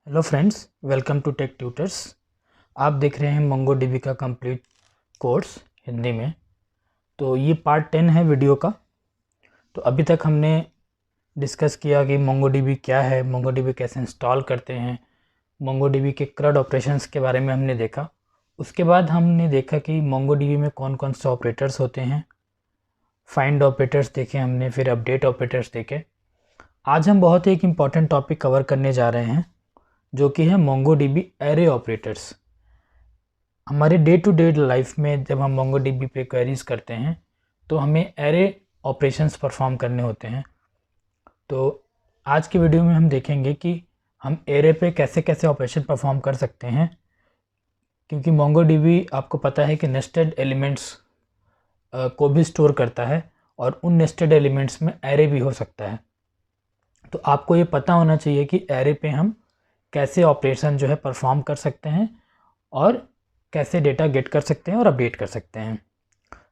Hello friends, welcome to Tech Tutors. आप देख रहे हैं मोंगोडीबी का कंप्लीट कोर्स हिंदी में। तो ये पार्ट 10 है वीडियो का। तो अभी तक हमने डिस्कस किया कि मोंगोडीबी क्या है, मोंगोडीबी कैसे इंस्टॉल करते हैं, मोंगोडीबी के CRUD ऑपरेशंस के बारे में हमने देखा। उसके बाद हमने देखा कि मोंगोडीबी में कौन कौन से ऑपरेटर्स होते हैं, फाइंड ऑपरेटर्स देखे हमने, फिर अपडेट ऑपरेटर्स देखे। आज हम बहुत ही एक इम्पॉर्टेंट टॉपिक कवर करने जा रहे हैं जो कि है मोंगोडीबी एरे ऑपरेटर्स। हमारे डे टू डे लाइफ में जब हम मोंगोडीबी पे क्वेरीज करते हैं तो हमें एरे ऑपरेशंस परफॉर्म करने होते हैं। तो आज की वीडियो में हम देखेंगे कि हम एरे पे कैसे कैसे ऑपरेशन परफॉर्म कर सकते हैं, क्योंकि मोंगोडीबी आपको पता है कि नेस्टेड एलिमेंट्स को भी स्टोर करता है और उन नेस्टेड एलिमेंट्स में एरे भी हो सकता है। तो आपको ये पता होना चाहिए कि एरे पे हम कैसे ऑपरेशन जो है परफॉर्म कर सकते हैं और कैसे डेटा गेट कर सकते हैं और अपडेट कर सकते हैं।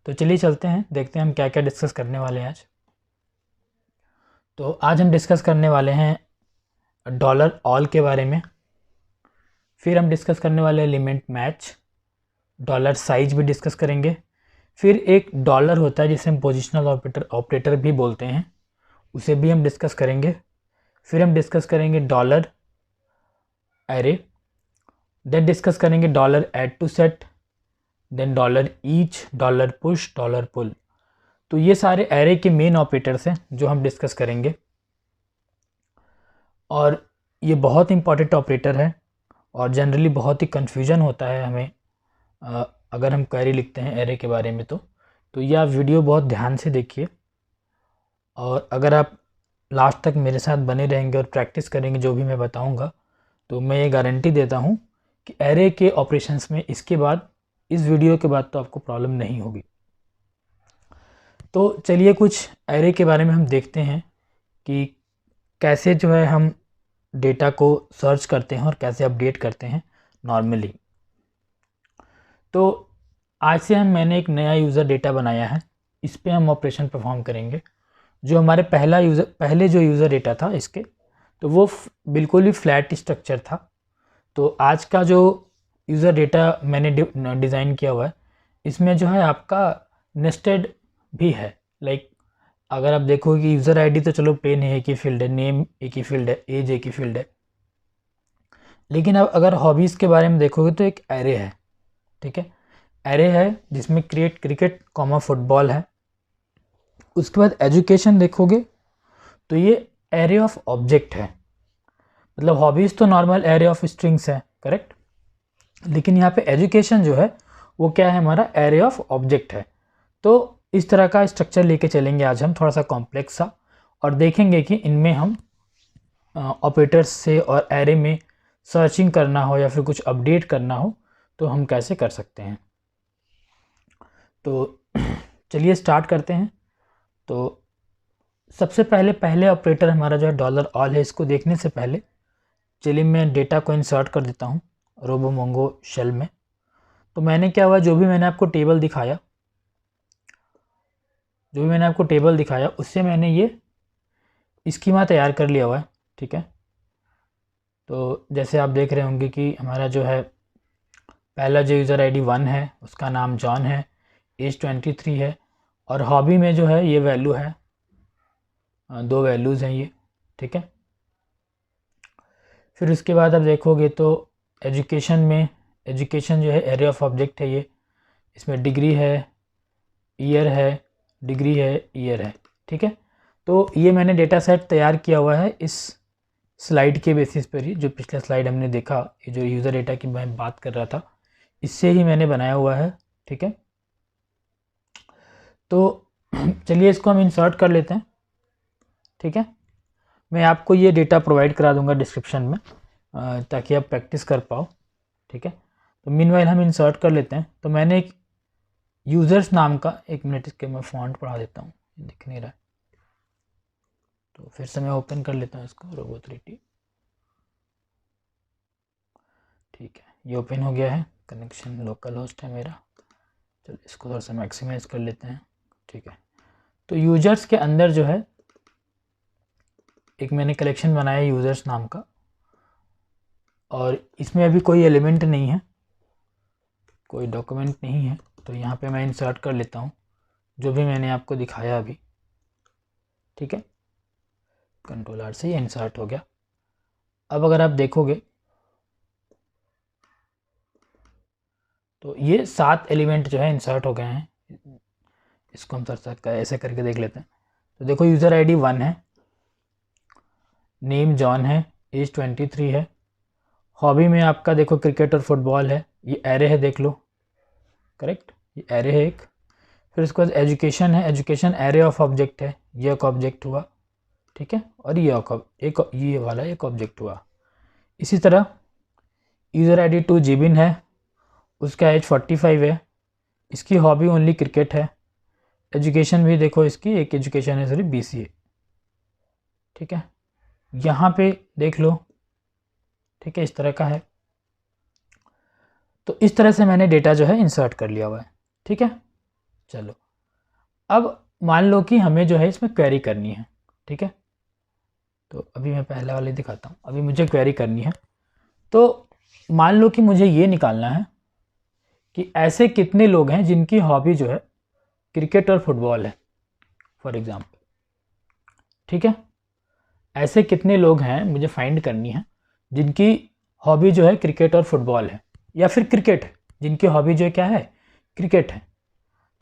तो चलिए चलते हैं, देखते हैं हम क्या क्या डिस्कस करने वाले हैं आज। तो आज हम डिस्कस करने वाले हैं डॉलर ऑल के बारे में, फिर हम डिस्कस करने वाले हैं एलिमेंट मैच, डॉलर साइज भी डिस्कस करेंगे, फिर एक डॉलर होता है जिसे हम पोजिशनल ऑपरेटर भी बोलते हैं, उसे भी हम डिस्कस करेंगे। फिर हम डिस्कस करेंगे डॉलर एरे, देन डिस्कस करेंगे dollar add to set, then dollar each, dollar push, dollar pull. तो ये सारे एरे के मेन ऑपरेटर्स हैं जो हम डिस्कस करेंगे और ये बहुत इंपॉर्टेंट ऑपरेटर है और जनरली बहुत ही कन्फ्यूजन होता है हमें अगर हम क्वेरी लिखते हैं एरे के बारे में। तो ये आप वीडियो बहुत ध्यान से देखिए और अगर आप लास्ट तक मेरे साथ बने रहेंगे और प्रैक्टिस करेंगे जो भी मैं बताऊंगा, तो मैं ये गारंटी देता हूँ कि एरे के ऑपरेशंस में इसके बाद, इस वीडियो के बाद तो आपको प्रॉब्लम नहीं होगी। तो चलिए कुछ एरे के बारे में हम देखते हैं कि कैसे जो है हम डेटा को सर्च करते हैं और कैसे अपडेट करते हैं नॉर्मली। तो आज से मैंने एक नया यूज़र डेटा बनाया है, इस पे हम ऑपरेशन परफॉर्म करेंगे। जो हमारे पहले जो यूज़र डेटा था इसके, तो वो बिल्कुल ही फ्लैट स्ट्रक्चर था। तो आज का जो यूज़र डेटा मैंने डिज़ाइन किया हुआ है, इसमें जो है आपका नेस्टेड भी है। लाइक अगर आप देखो कि यूज़र आईडी तो चलो पेन है, एक ही फील्ड है, नेम एक ही फील्ड है, एज एक ही फील्ड है, लेकिन अब अगर हॉबीज़ के बारे में देखोगे तो एक एरे है। ठीक है, एरे है जिसमें क्रिकेट कॉमा फुटबॉल है। उसके बाद एजुकेशन देखोगे तो ये एरे ऑफ ऑब्जेक्ट है। मतलब हॉबीज़ तो नॉर्मल एरे ऑफ स्ट्रिंग्स है, करेक्ट, लेकिन यहाँ पे एजुकेशन जो है वो क्या है, हमारा एरे ऑफ ऑब्जेक्ट है। तो इस तरह का स्ट्रक्चर लेके चलेंगे आज हम, थोड़ा सा कॉम्प्लेक्स सा, और देखेंगे कि इनमें हम ऑपरेटर्स से और एरे में सर्चिंग करना हो या फिर कुछ अपडेट करना हो तो हम कैसे कर सकते हैं। तो चलिए स्टार्ट करते हैं। तो सबसे पहले ऑपरेटर हमारा जो है डॉलर ऑल है। इसको देखने से पहले चलिए मैं डेटा को इंसर्ट कर देता हूँ रोबोमोंगो शेल में। तो मैंने क्या हुआ, जो भी मैंने आपको टेबल दिखाया उससे मैंने ये स्कीमा तैयार कर लिया हुआ है। ठीक है, तो जैसे आप देख रहे होंगे कि हमारा जो है पहला जो यूज़र आईडी 1 है उसका नाम जॉन है, एज 23 है, और हॉबी में जो है ये वैल्यू है, 2 वैल्यूज़ हैं ये। ठीक है, फिर उसके बाद आप देखोगे तो एजुकेशन जो है एरे ऑफ ऑब्जेक्ट है ये, इसमें डिग्री है, ईयर है, डिग्री है, ईयर है। ठीक है, तो ये मैंने डेटा सेट तैयार किया हुआ है इस स्लाइड के बेसिस पर ही। जो पिछला स्लाइड हमने देखा, ये जो यूज़र डेटा की मैं बात कर रहा था, इससे ही मैंने बनाया हुआ है। ठीक है, तो चलिए इसको हम इंसर्ट कर लेते हैं। ठीक है, मैं आपको ये डेटा प्रोवाइड करा दूंगा डिस्क्रिप्शन में ताकि आप प्रैक्टिस कर पाओ। ठीक है, तो मीनवाइल हम इंसर्ट कर लेते हैं। तो मैंने एक यूज़र्स नाम का, एक मिनट इसके मैं फॉन्ट बढ़ा देता हूँ, दिख नहीं रहा है, तो फिर से मैं ओपन कर लेता हूँ इसको, रोबो3टी। ठीक है, ये ओपन हो गया है, कनेक्शन लोकल होस्ट है मेरा। चलो इसको थोड़ा सा मैक्सिमाइज कर लेते हैं। ठीक है, तो यूजर्स के अंदर जो है एक मैंने कलेक्शन बनाया यूज़र्स नाम का, और इसमें अभी कोई एलिमेंट नहीं है, कोई डॉक्यूमेंट नहीं है, तो यहाँ पे मैं इंसर्ट कर लेता हूँ जो भी मैंने आपको दिखाया अभी। ठीक है, कंट्रोल आर से ये इंसर्ट हो गया। अब अगर आप देखोगे तो ये 7 एलिमेंट जो है इंसर्ट हो गए हैं। इसको हम सर ऐसे करके देख लेते हैं। तो देखो यूज़र आईडी 1 है, नेम जॉन है, एज 23 है, हॉबी में आपका देखो क्रिकेट और फुटबॉल है, ये एरे है देख लो, करेक्ट, ये एरे है एक। फिर उसके बाद एजुकेशन है, एजुकेशन एरे ऑफ ऑब्जेक्ट है, ये एक ऑब्जेक्ट हुआ। ठीक है, और ये वाला एक ऑब्जेक्ट हुआ। इसी तरह यूज़र आईडी 2 जिबिन है, उसका एज 45 है, इसकी हॉबी ओनली क्रिकेट है। एजुकेशन भी देखो इसकी एक एजुकेशन है, सॉरी BCA। ठीक है, यहाँ पे देख लो, ठीक है, इस तरह का है। तो इस तरह से मैंने डेटा जो है इंसर्ट कर लिया हुआ है। ठीक है, चलो अब मान लो कि हमें जो है इसमें क्वेरी करनी है। ठीक है, तो अभी मैं पहले वाले दिखाता हूँ। अभी मुझे क्वेरी करनी है, तो मान लो कि मुझे ये निकालना है कि ऐसे कितने लोग हैं जिनकी हॉबी जो है क्रिकेट और फुटबॉल है, फॉर एग्जाम्पल। ठीक है, ऐसे कितने लोग हैं मुझे फाइंड करनी है जिनकी हॉबी जो है क्रिकेट और फुटबॉल है, या फिर क्रिकेट है, जिनकी हॉबी जो है क्या है, क्रिकेट है।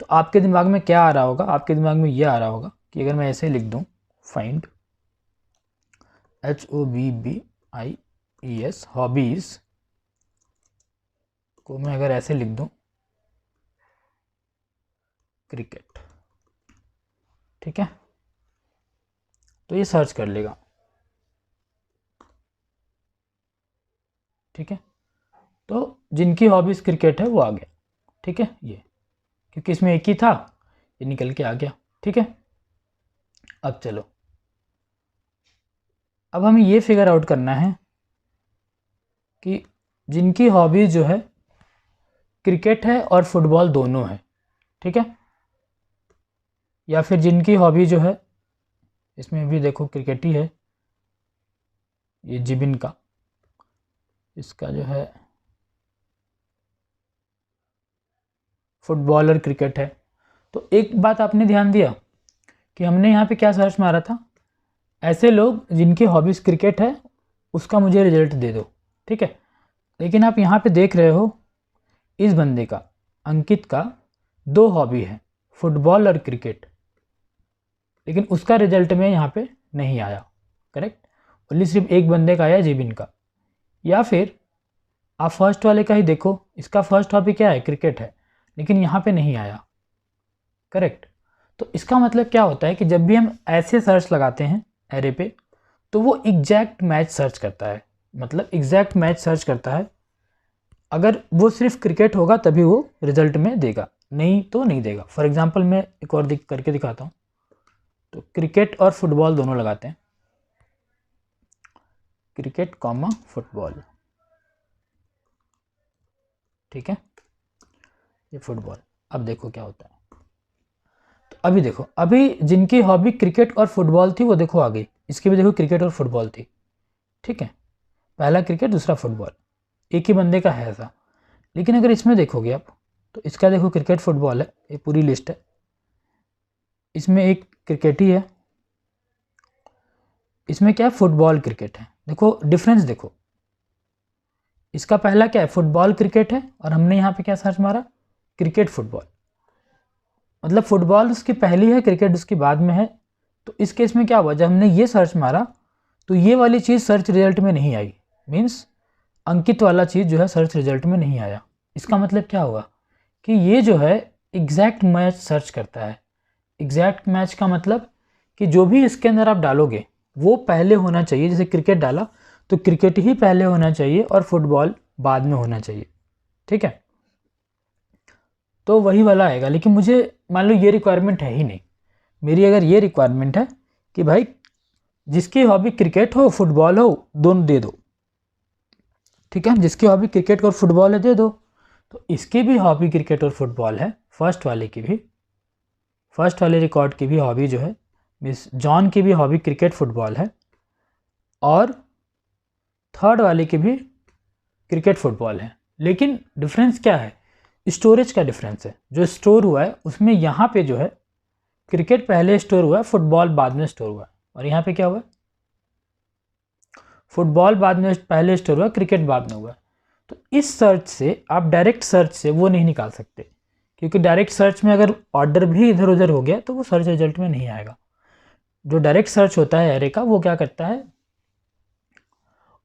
तो आपके दिमाग में क्या आ रहा होगा, आपके दिमाग में ये आ रहा होगा कि अगर मैं ऐसे लिख दूं फाइंड HOBBIES हॉबीज को मैं अगर ऐसे लिख दूं क्रिकेट, ठीक है, तो ये सर्च कर लेगा। ठीक है, तो जिनकी हॉबीज क्रिकेट है वो आ गया। ठीक है, ये क्योंकि इसमें एक ही था, ये निकल के आ गया। ठीक है, अब चलो, अब हमें ये फिगर आउट करना है कि जिनकी हॉबीज जो है क्रिकेट है और फुटबॉल दोनों है। ठीक है, या फिर जिनकी हॉबी जो है, इसमें भी देखो क्रिकेट ही है, ये जिबिन का, इसका जो है फुटबॉल और क्रिकेट है। तो एक बात आपने ध्यान दिया कि हमने यहाँ पे क्या सर्च मारा था, ऐसे लोग जिनकी हॉबीज़ क्रिकेट है, उसका मुझे रिजल्ट दे दो। ठीक है, लेकिन आप यहाँ पे देख रहे हो इस बंदे का, अंकित का 2 हॉबी है, फुटबॉल और क्रिकेट, लेकिन उसका रिजल्ट में यहाँ पे नहीं आया। करेक्ट, ओनली सिर्फ एक बंदे का आया, जिबिन का। या फिर आप फर्स्ट वाले का ही देखो, इसका फर्स्ट हॉबी क्या है, क्रिकेट है, लेकिन यहाँ पे नहीं आया। करेक्ट, तो इसका मतलब क्या होता है कि जब भी हम ऐसे सर्च लगाते हैं एरे पे, तो वो एग्जैक्ट मैच सर्च करता है, मतलब एग्जैक्ट मैच सर्च करता है। अगर वो सिर्फ क्रिकेट होगा तभी वो रिजल्ट में देगा, नहीं तो नहीं देगा। फॉर एग्जांपल मैं एक और करके दिखाता हूँ। तो क्रिकेट और फुटबॉल दोनों लगाते हैं, क्रिकेट कॉमा फुटबॉल। ठीक है, ये फुटबॉल। अब देखो क्या होता है। तो अभी देखो, अभी जिनकी हॉबी क्रिकेट और फुटबॉल थी वो देखो आ गई, इसकी भी देखो क्रिकेट और फुटबॉल थी। ठीक है, पहला क्रिकेट दूसरा फुटबॉल, एक ही बंदे का है ऐसा। लेकिन अगर इसमें देखोगे आप, तो इसका देखो क्रिकेट फुटबॉल है, ये पूरी लिस्ट है, इसमें एक क्रिकेट ही है, इसमें क्या है, फुटबॉल क्रिकेट है। देखो डिफरेंस देखो, इसका पहला क्या है, फुटबॉल क्रिकेट है, और हमने यहाँ पे क्या सर्च मारा, क्रिकेट फुटबॉल। मतलब फुटबॉल उसकी पहली है, क्रिकेट उसकी बाद में है। तो इस केस में क्या हुआ, जब हमने ये सर्च मारा तो ये वाली चीज़ सर्च रिजल्ट में नहीं आई, मीन्स अंकित वाला चीज़ जो है सर्च रिजल्ट में नहीं आया। इसका मतलब क्या हुआ कि ये जो है एग्जैक्ट मैच सर्च करता है। एग्जैक्ट मैच का मतलब कि जो भी इसके अंदर आप डालोगे वो पहले होना चाहिए। जैसे क्रिकेट डाला तो क्रिकेट ही पहले होना चाहिए और फुटबॉल बाद में होना चाहिए। ठीक है, तो वही वाला आएगा। लेकिन मुझे मान लो ये रिक्वायरमेंट है ही नहीं, मेरी अगर ये रिक्वायरमेंट है कि भाई जिसकी हॉबी क्रिकेट हो फुटबॉल हो दोनों दे दो। ठीक है, जिसकी हॉबी क्रिकेट और फुटबॉल है दे दो। तो इसकी भी हॉबी क्रिकेट और फुटबॉल है, फर्स्ट वाले की भी, फर्स्ट वाले रिकॉर्ड की भी हॉबी जो है, मिस जॉन की भी हॉबी क्रिकेट फुटबॉल है, और थर्ड वाले की भी क्रिकेट फुटबॉल है, लेकिन डिफरेंस क्या है, स्टोरेज का डिफरेंस है। जो स्टोर हुआ है उसमें यहाँ पे जो है क्रिकेट पहले स्टोर हुआ है, फुटबॉल बाद में स्टोर हुआ है, और यहाँ पे क्या हुआ है, फुटबॉल बाद में पहले स्टोर हुआ, क्रिकेट बाद में हुआ। तो इस सर्च से आप डायरेक्ट सर्च से वो नहीं निकाल सकते, क्योंकि डायरेक्ट सर्च में अगर ऑर्डर भी इधर उधर हो गया तो वो सर्च रिजल्ट में नहीं आएगा। जो डायरेक्ट सर्च होता है एरे का, वो क्या करता है,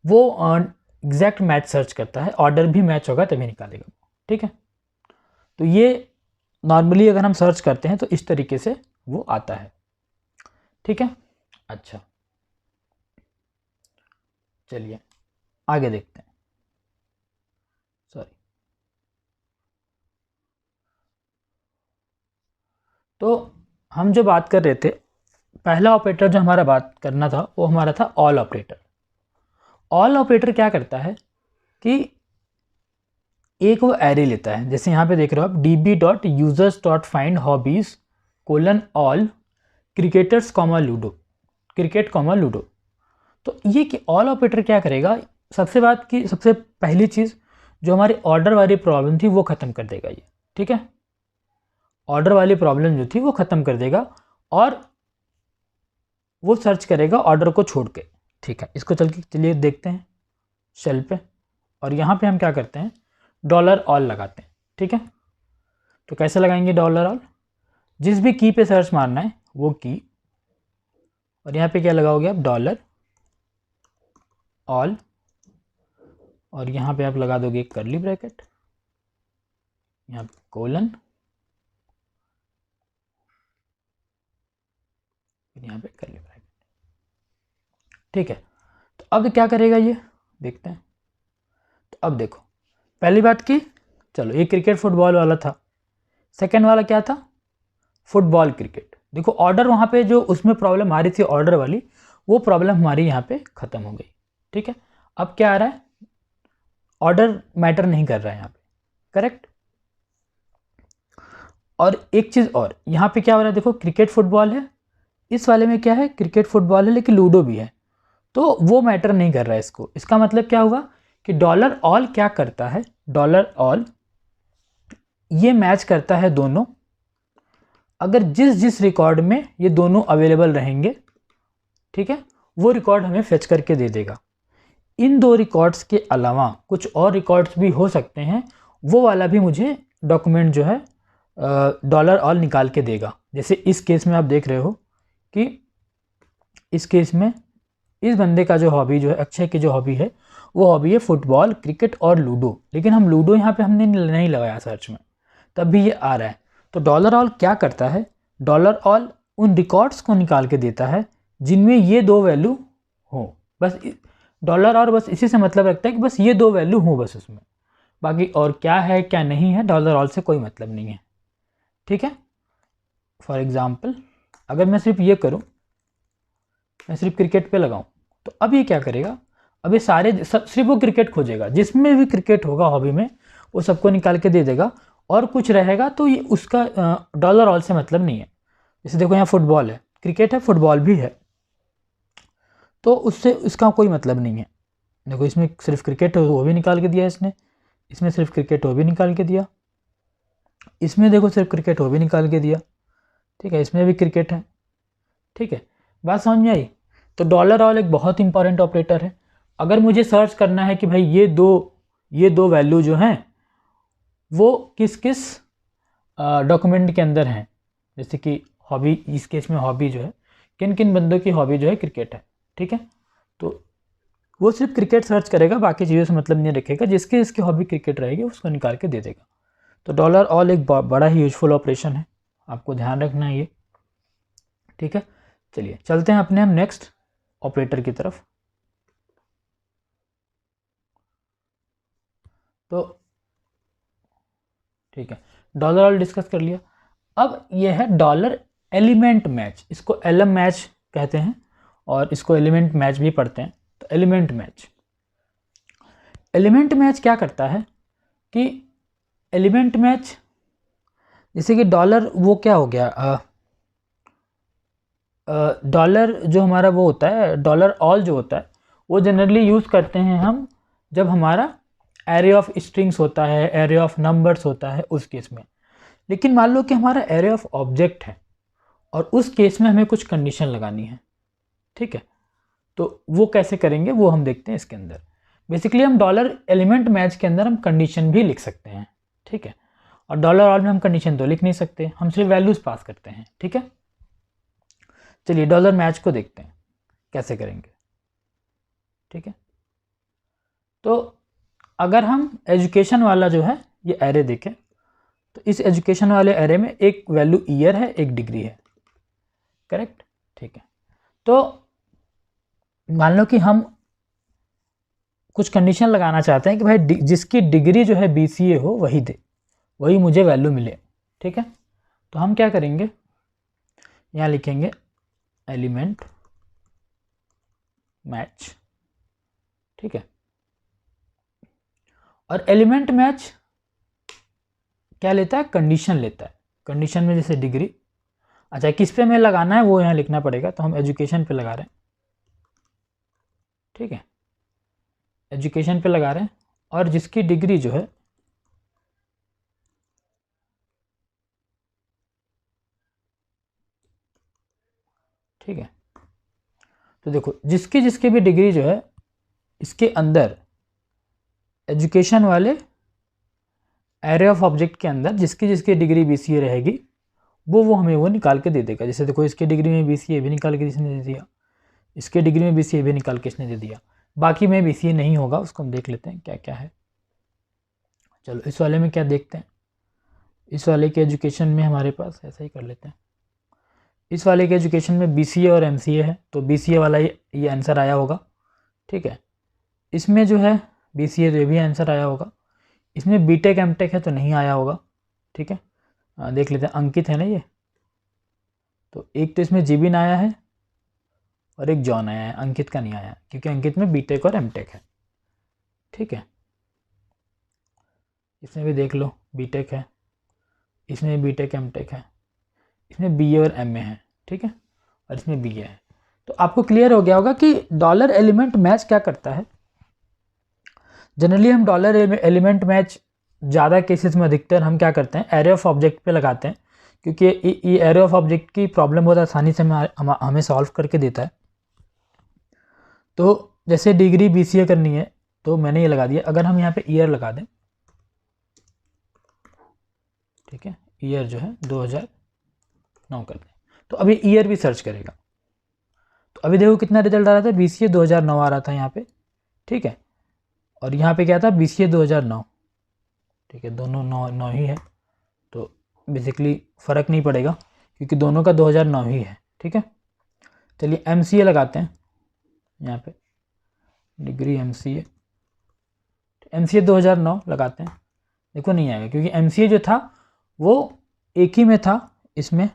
वो एग्जैक्ट मैच सर्च करता है, ऑर्डर भी मैच होगा तभी निकालेगा। ठीक है, तो ये नॉर्मली अगर हम सर्च करते हैं तो इस तरीके से वो आता है। ठीक है, अच्छा चलिए आगे देखते हैं। सॉरी, तो हम जो बात कर रहे थे, पहला ऑपरेटर जो हमारा बात करना था वो हमारा था ऑल ऑपरेटर। ऑल ऑपरेटर क्या करता है कि एक वो एरे लेता है, जैसे यहाँ पे देख रहे हो आप db.users.find hobbies :all cricketers comma ludo, cricket comma ludo. तो ये कि ऑल ऑपरेटर क्या करेगा, सबसे पहली चीज़ जो हमारी ऑर्डर वाली प्रॉब्लम थी वो ख़त्म कर देगा ये। ठीक है, ऑर्डर वाली प्रॉब्लम जो थी वो ख़त्म कर देगा और वो सर्च करेगा ऑर्डर को छोड़ के। ठीक है, इसको चलिए देखते हैं शेल पे, और यहाँ पे हम क्या करते हैं, $all लगाते हैं। ठीक है, तो कैसे लगाएंगे $all, जिस भी की पे सर्च मारना है वो की, और यहाँ पे क्या लगाओगे आप $all, और यहाँ पे आप लगा दोगे कर्ली ब्रैकेट, यहाँ पे कोलन, यहाँ पे कर्ली ब्रैकेट। ठीक है, तो अब क्या करेगा ये देखते हैं। तो अब देखो, पहली बात की, चलो ये क्रिकेट फुटबॉल वाला था, सेकंड वाला क्या था, फुटबॉल क्रिकेट। देखो ऑर्डर वहाँ पे जो उसमें प्रॉब्लम आ रही थी ऑर्डर वाली, वो प्रॉब्लम हमारी यहाँ पे ख़त्म हो गई। ठीक है, अब क्या आ रहा है, ऑर्डर मैटर नहीं कर रहा है यहाँ पे, करेक्ट। और एक चीज़ और, यहाँ पे क्या हो रहा है, देखो क्रिकेट फुटबॉल है, इस वाले में क्या है, क्रिकेट फुटबॉल है लेकिन लूडो भी है, तो वो मैटर नहीं कर रहा है इसको। इसका मतलब क्या हुआ कि $all क्या करता है, $all ये मैच करता है दोनों, अगर जिस रिकॉर्ड में ये दोनों अवेलेबल रहेंगे, ठीक है, वो रिकॉर्ड हमें फेच करके दे देगा। इन दो रिकॉर्ड्स के अलावा कुछ और रिकॉर्ड्स भी हो सकते हैं, वो वाला भी मुझे डॉक्यूमेंट जो है $all निकाल के देगा। जैसे इस केस में आप देख रहे हो कि इस केस में इस बंदे का जो हॉबी जो है, अक्षय की जो हॉबी है, वो हॉबी है फुटबॉल, क्रिकेट और लूडो, लेकिन हम लूडो यहाँ पे हमने नहीं लगाया सर्च में, तब भी ये आ रहा है। तो $all क्या करता है, $all उन रिकॉर्ड्स को निकाल के देता है जिनमें ये दो वैल्यू हो, बस $all बस इसी से मतलब रखता है कि बस ये दो वैल्यू हो बस उसमें, बाकी और क्या है क्या नहीं है $all से कोई मतलब नहीं है। ठीक है, फॉर एग्जाम्पल अगर मैं सिर्फ ये करूँ, मैं सिर्फ क्रिकेट पे लगाऊं, तो अब ये क्या करेगा, अब ये सिर्फ वो क्रिकेट खोजेगा, जिसमें भी क्रिकेट होगा हॉबी में वो सबको निकाल के दे देगा, और कुछ रहेगा तो ये उसका $all से मतलब नहीं है। जैसे देखो यहाँ फुटबॉल है, क्रिकेट है, फुटबॉल भी है, तो उससे इसका कोई मतलब नहीं है। देखो इसमें सिर्फ क्रिकेट है वो भी निकाल के दिया इसने, इसमें सिर्फ क्रिकेट हो भी निकाल के दिया, इसमें देखो सिर्फ क्रिकेट हो भी निकाल के दिया। ठीक है, इसमें भी क्रिकेट है। ठीक है, बात समझ में आई। तो $all एक बहुत इंपॉर्टेंट ऑपरेटर है। अगर मुझे सर्च करना है कि भाई ये दो वैल्यू जो हैं वो किस किस डॉक्यूमेंट के अंदर हैं, जैसे कि हॉबी, इस केस में हॉबी जो है, किन किन बंदों की हॉबी जो है क्रिकेट है। ठीक है, तो वो सिर्फ क्रिकेट सर्च करेगा, बाकी चीज़ों से मतलब नहीं रखेगा, जिसकी हॉबी क्रिकेट रहेगी उसको निकाल के दे देगा। तो $all एक बड़ा ही यूजफुल ऑपरेशन है, आपको ध्यान रखना है ये। ठीक है, चलिए चलते हैं अपने हम नेक्स्ट ऑपरेटर की तरफ। तो ठीक है, $all डिस्कस कर लिया। अब ये है $एलिमेंट मैच, इसको एलएम मैच कहते हैं और इसको एलिमेंट मैच भी पढ़ते हैं। तो एलिमेंट मैच क्या करता है कि एलिमेंट मैच, जैसे कि वो क्या हो गया, डॉलर जो हमारा वो होता है, $all जो होता है वो जनरली यूज़ करते हैं हम जब हमारा एरे ऑफ स्ट्रिंग्स होता है, एरे ऑफ नंबर्स होता है उस केस में। लेकिन मान लो कि हमारा एरे ऑफ ऑब्जेक्ट है और उस केस में हमें कुछ कंडीशन लगानी है, ठीक है। तो वो कैसे करेंगे वो हम देखते हैं इसके अंदर। बेसिकली हम डॉलर एलिमेंट मैच के अंदर हम कंडीशन भी लिख सकते हैं, ठीक है। और डॉलर ऑल में हम कंडीशन तो लिख नहीं सकते, हम सिर्फ वैल्यूज पास करते हैं, ठीक है। चलिए डॉलर मैच को देखते हैं कैसे करेंगे, ठीक है। तो अगर हम एजुकेशन वाला जो है ये एरे देखें, तो इस एजुकेशन वाले एरे में एक वैल्यू ईयर है, एक डिग्री है, करेक्ट, ठीक है। तो मान लो कि हम कुछ कंडीशन लगाना चाहते हैं कि भाई जिसकी डिग्री जो है BCA हो वही दे, वही मुझे वैल्यू मिले, ठीक है। तो हम क्या करेंगे, यहाँ लिखेंगे एलिमेंट मैच, ठीक है। और एलिमेंट मैच क्या लेता है, कंडीशन लेता है। कंडीशन में जैसे डिग्री, अच्छा किस पे हमें लगाना है वो यहाँ लिखना पड़ेगा, तो हम एजुकेशन पे लगा रहे हैं, ठीक है। एजुकेशन पे लगा रहे हैं और जिसकी डिग्री जो है ठीक है। तो देखो जिसकी जिसकी भी डिग्री जो है इसके अंदर एजुकेशन वाले एरे ऑफ ऑब्जेक्ट के अंदर जिसकी जिसकी डिग्री BCA रहेगी वो हमें वो निकाल के दे देगा। जैसे देखो इसके डिग्री में BCA भी निकाल के इसने दे दिया, इसके डिग्री में BCA भी निकाल के इसने दे दिया, बाकी में BCA नहीं होगा, उसको हम देख लेते हैं क्या क्या है। चलो इस वाले में क्या देखते हैं, इस वाले के एजुकेशन में हमारे पास ऐसा ही कर लेते हैं। इस वाले के एजुकेशन में BCA और MCA है, तो BCA वाला ये आंसर आया होगा, ठीक है। इसमें जो है BCA तो ये भी आंसर आया होगा, इसमें BTech MTech है तो नहीं आया होगा, ठीक है। देख लेते हैं, अंकित है ना ये, तो एक तो इसमें जीबिन आया है और एक जॉन आया है, अंकित का नहीं आया क्योंकि अंकित में BTech और MTech है, ठीक है। इसमें भी देख लो BTech है, इसमें BTech MTech है, इसमें BA और MA है, ठीक है, और इसमें BA है। तो आपको क्लियर हो गया होगा कि डॉलर एलिमेंट मैच क्या करता है। जनरली हम डॉलर एलिमेंट मैच ज़्यादा केसेस में अधिकतर हम क्या करते हैं, एरे ऑफ ऑब्जेक्ट पे लगाते हैं, क्योंकि ये एरे ऑफ ऑब्जेक्ट की प्रॉब्लम बहुत आसानी से हमें सॉल्व करके देता है। तो जैसे डिग्री BCA करनी है तो मैंने ये लगा दिया। अगर हम यहाँ पे ईयर लगा दें, ठीक है, ईयर जो है 2009 कर दें, तो अभी ईयर भी सर्च करेगा। तो अभी देखो कितना रिजल्ट आ रहा था, BCA 2009 आ रहा था यहाँ पे, ठीक है। और यहाँ पे क्या था, BCA 2009, ठीक है, दोनों 9 ही है, तो बेसिकली फ़र्क नहीं पड़ेगा क्योंकि दोनों का 2009 ही है, ठीक है। चलिए MCA लगाते हैं, यहाँ पे डिग्री MCA 2009 लगाते हैं, देखो नहीं आएगा क्योंकि MCA जो था वो एक ही में था इसमें